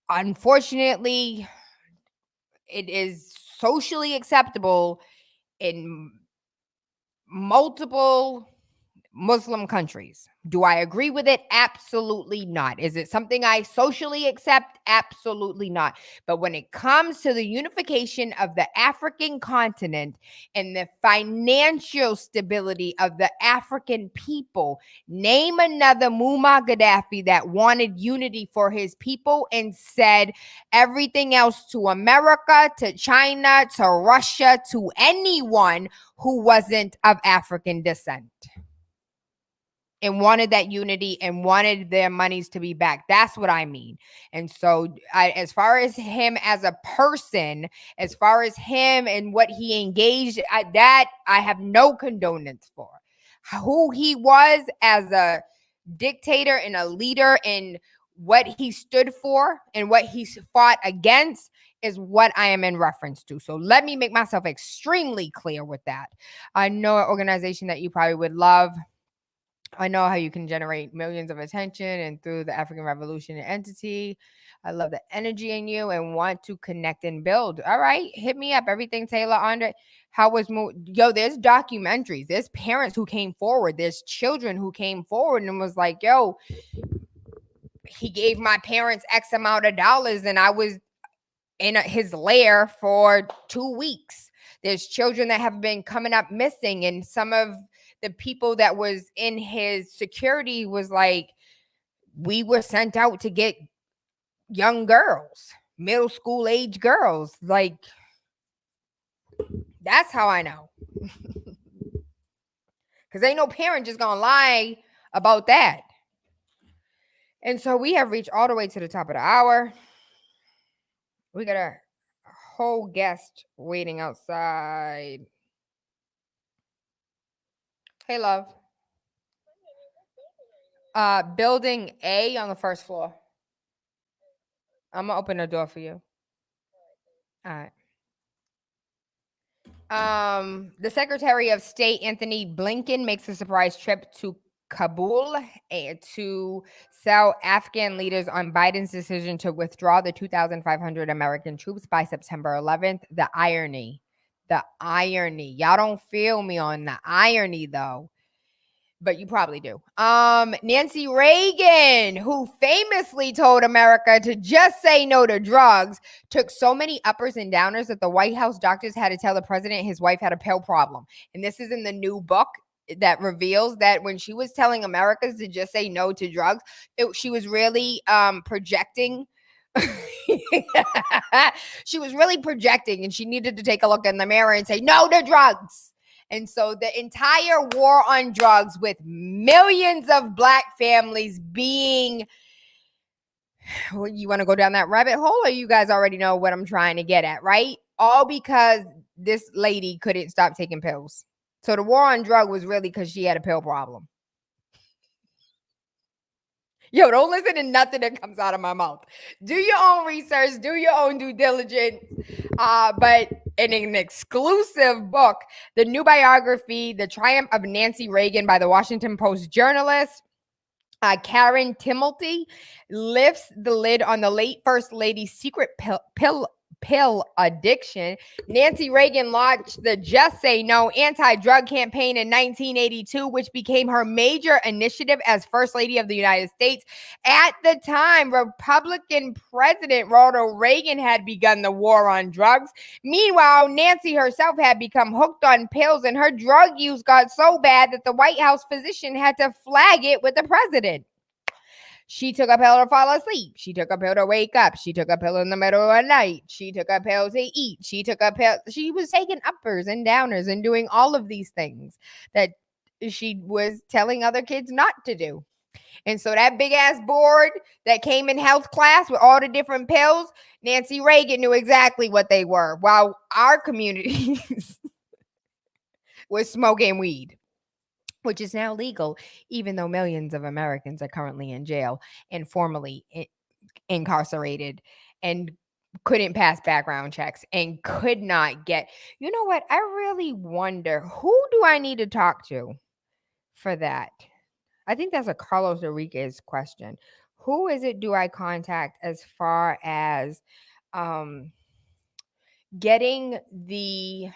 Unfortunately, it is socially acceptable in multiple Muslim countries. Do I agree with it? Absolutely not. Is it something I socially accept? Absolutely not. But when it comes to the unification of the African continent and the financial stability of the African people, name another Muammar Gaddafi that wanted unity for his people and said everything else to America, to China, to Russia, to anyone who wasn't of African descent, and wanted that unity and wanted their monies to be back. That's what I mean. And so as far as him as a person, as far as him and what he engaged, I have no condonance for. Who he was as a dictator and a leader, and what he stood for and what he fought against is what I am in reference to. So let me make myself extremely clear with that. I know an organization that you probably would love. I know how you can generate millions of attention, and through the African Revolution entity, I love the energy in you and want to connect and build. All right, hit me up. Everything Tayla Andre. There's documentaries. There's parents who came forward. There's children who came forward and was like, yo, he gave my parents X amount of dollars, and I was in his lair for 2 weeks. There's children that have been coming up missing, and some of the people that was in his security was like, we were sent out to get young girls, middle school age girls. Like, that's how I know. Because ain't no parent just gonna lie about that. And so we have reached all the way to the top of the hour. We got a whole guest waiting outside. Hey, love. Building A on the first floor. I'm gonna open the door for you. All right. The Secretary of State Anthony Blinken makes a surprise trip to Kabul to sell Afghan leaders on Biden's decision to withdraw the 2,500 American troops by September 11th. The irony. Y'all don't feel me on the irony, though. But you probably do. Nancy Reagan, who famously told America to just say no to drugs, took so many uppers and downers that the White House doctors had to tell the president his wife had a pill problem. And this is in the new book that reveals that when she was telling Americans to just say no to drugs, she was really projecting. She was really projecting, and she needed to take a look in the mirror and say no to drugs. And so the entire war on drugs, with millions of Black families being, you want to go down that rabbit hole, or you guys already know what I'm trying to get at, right? All because this lady couldn't stop taking pills. So the war on drug was really because she had a pill problem. Yo, don't listen to nothing that comes out of my mouth. Do your own research, do your own due diligence. But in an exclusive book, the new biography, The Triumph of Nancy Reagan by the Washington Post journalist, Karen Timothy, lifts the lid on the late First Lady's secret pill addiction. Nancy Reagan launched the Just Say No anti-drug campaign in 1982, which became her major initiative as First Lady of the United States. At the time, Republican President Ronald Reagan had begun the war on drugs. Meanwhile, Nancy herself had become hooked on pills, and her drug use got so bad that the White House physician had to flag it with the president. She took a pill to fall asleep. She took a pill to wake up. She took a pill in the middle of the night. She took a pill to eat. She took a pill. She was taking uppers and downers and doing all of these things that she was telling other kids not to do. And so that big ass board that came in health class with all the different pills, Nancy Reagan knew exactly what they were, while our communities was smoking weed, which is now legal, even though millions of Americans are currently in jail and formally incarcerated and couldn't pass background checks and could not get. You know what? I really wonder, who do I need to talk to for that? I think that's a Carlos Enriquez question. Who is it do I contact as far as getting the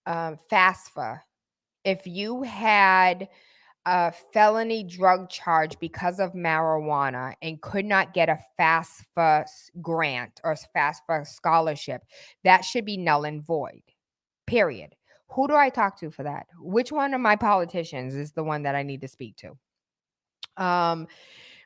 FAFSA? If you had a felony drug charge because of marijuana and could not get a FAFSA grant or FAFSA scholarship, that should be null and void, period. Who do I talk to for that? Which one of my politicians is the one that I need to speak to?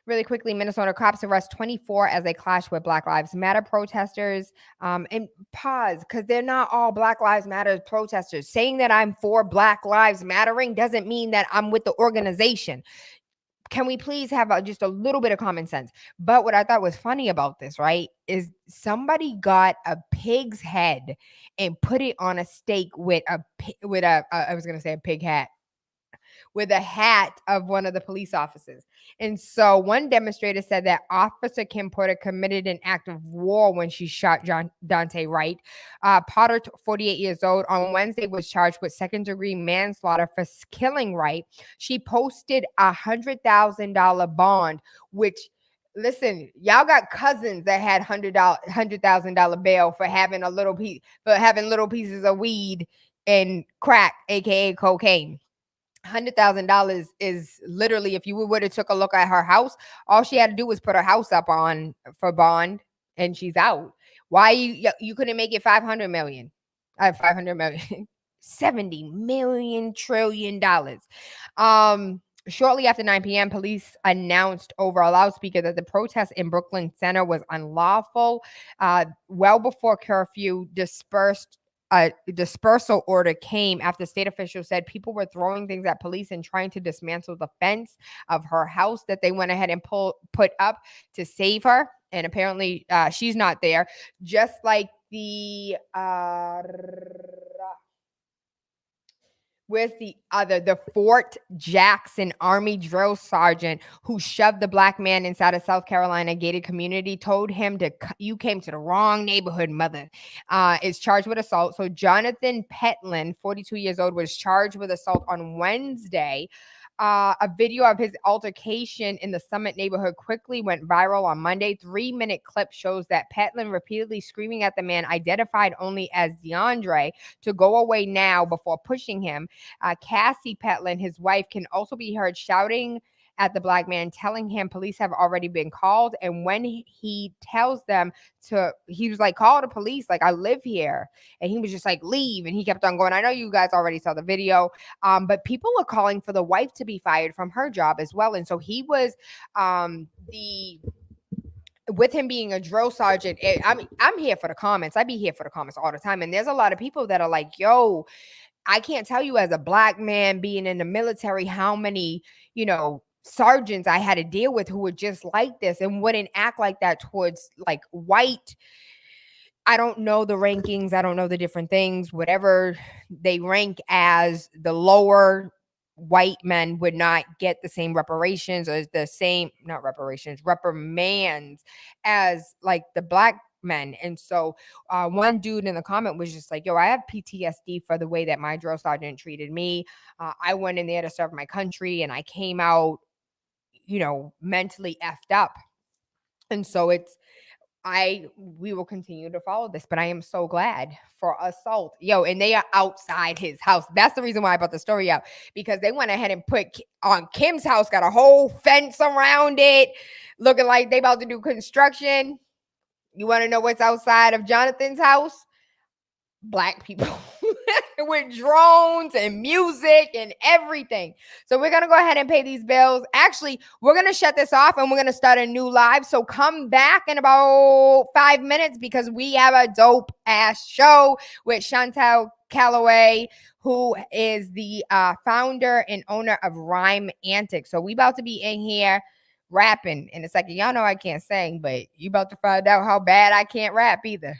Really quickly, Minnesota cops arrest 24 as they clash with Black Lives Matter protesters. And pause, because they're not all Black Lives Matter protesters. Saying that I'm for Black Lives Mattering doesn't mean that I'm with the organization. Can we please have just a little bit of common sense? But what I thought was funny about this, right, is somebody got a pig's head and put it on a stake with a pig hat, with a hat of one of the police officers. And so one demonstrator said that Officer Kim Porter committed an act of war when she shot Dante Wright. Porter, 48 years old, on Wednesday was charged with second-degree manslaughter for killing Wright. She posted a $100,000 bond, which, listen, y'all got cousins that had $100,000 bail for having little pieces of weed and crack, aka cocaine. $100,000 is literally, if you would have took a look at her house, all she had to do was put her house up on for bond and she's out. Why you couldn't make it 500 million? 500 million, 70 million trillion dollars. Shortly after 9 p.m., police announced over a loudspeaker that the protest in Brooklyn Center was unlawful. Well before curfew, a dispersal order came after state officials said people were throwing things at police and trying to dismantle the fence of her house that they went ahead and put up to save her. And apparently she's not there. Just like the Fort Jackson Army drill sergeant who shoved the Black man inside a South Carolina gated community, told him you came to the wrong neighborhood, mother, is charged with assault. So Jonathan Petlin, 42 years old, was charged with assault on Wednesday. A video of his altercation in the Summit neighborhood quickly went viral on Monday. 3-minute clip shows that Petlin repeatedly screaming at the man identified only as DeAndre to go away now before pushing him. Cassie Petlin, his wife, can also be heard shouting at the black man, telling him police have already been called. And when he tells them he was like, call the police, like, I live here. And he was just like, leave. And he kept on going. I know you guys already saw the video, but people are calling for the wife to be fired from her job as well. And so he was with him being a drill sergeant. I'm here for the comments. I be here for the comments all the time. And there's a lot of people that are like, yo, I can't tell you as a black man being in the military how many, sergeants I had to deal with who were just like this and wouldn't act like that towards like white. I don't know the rankings. I don't know the different things. Whatever they rank as, the lower white men would not get the same reparations or the same, not reparations, reprimands as like the black men. And so one dude in the comment was just like, yo, I have PTSD for the way that my drill sergeant treated me. I went in there to serve my country and I came out, mentally effed up. And so we will continue to follow this, but I am so glad for assault. Yo, and they are outside his house. That's the reason why I brought the story out, because they went ahead and put on Kim's house, got a whole fence around it, looking like they about to do construction. You want to know what's outside of Jonathan's house? Black people with drones and music and everything. So we're going to go ahead and pay these bills. Actually, we're going to shut this off and we're going to start a new live. So come back in about 5 minutes because we have a dope ass show with Chantel Calloway, who is the founder and owner of Rhyme Antics. So we about to be in here rapping in a second. Y'all know I can't sing, but you about to find out how bad I can't rap either.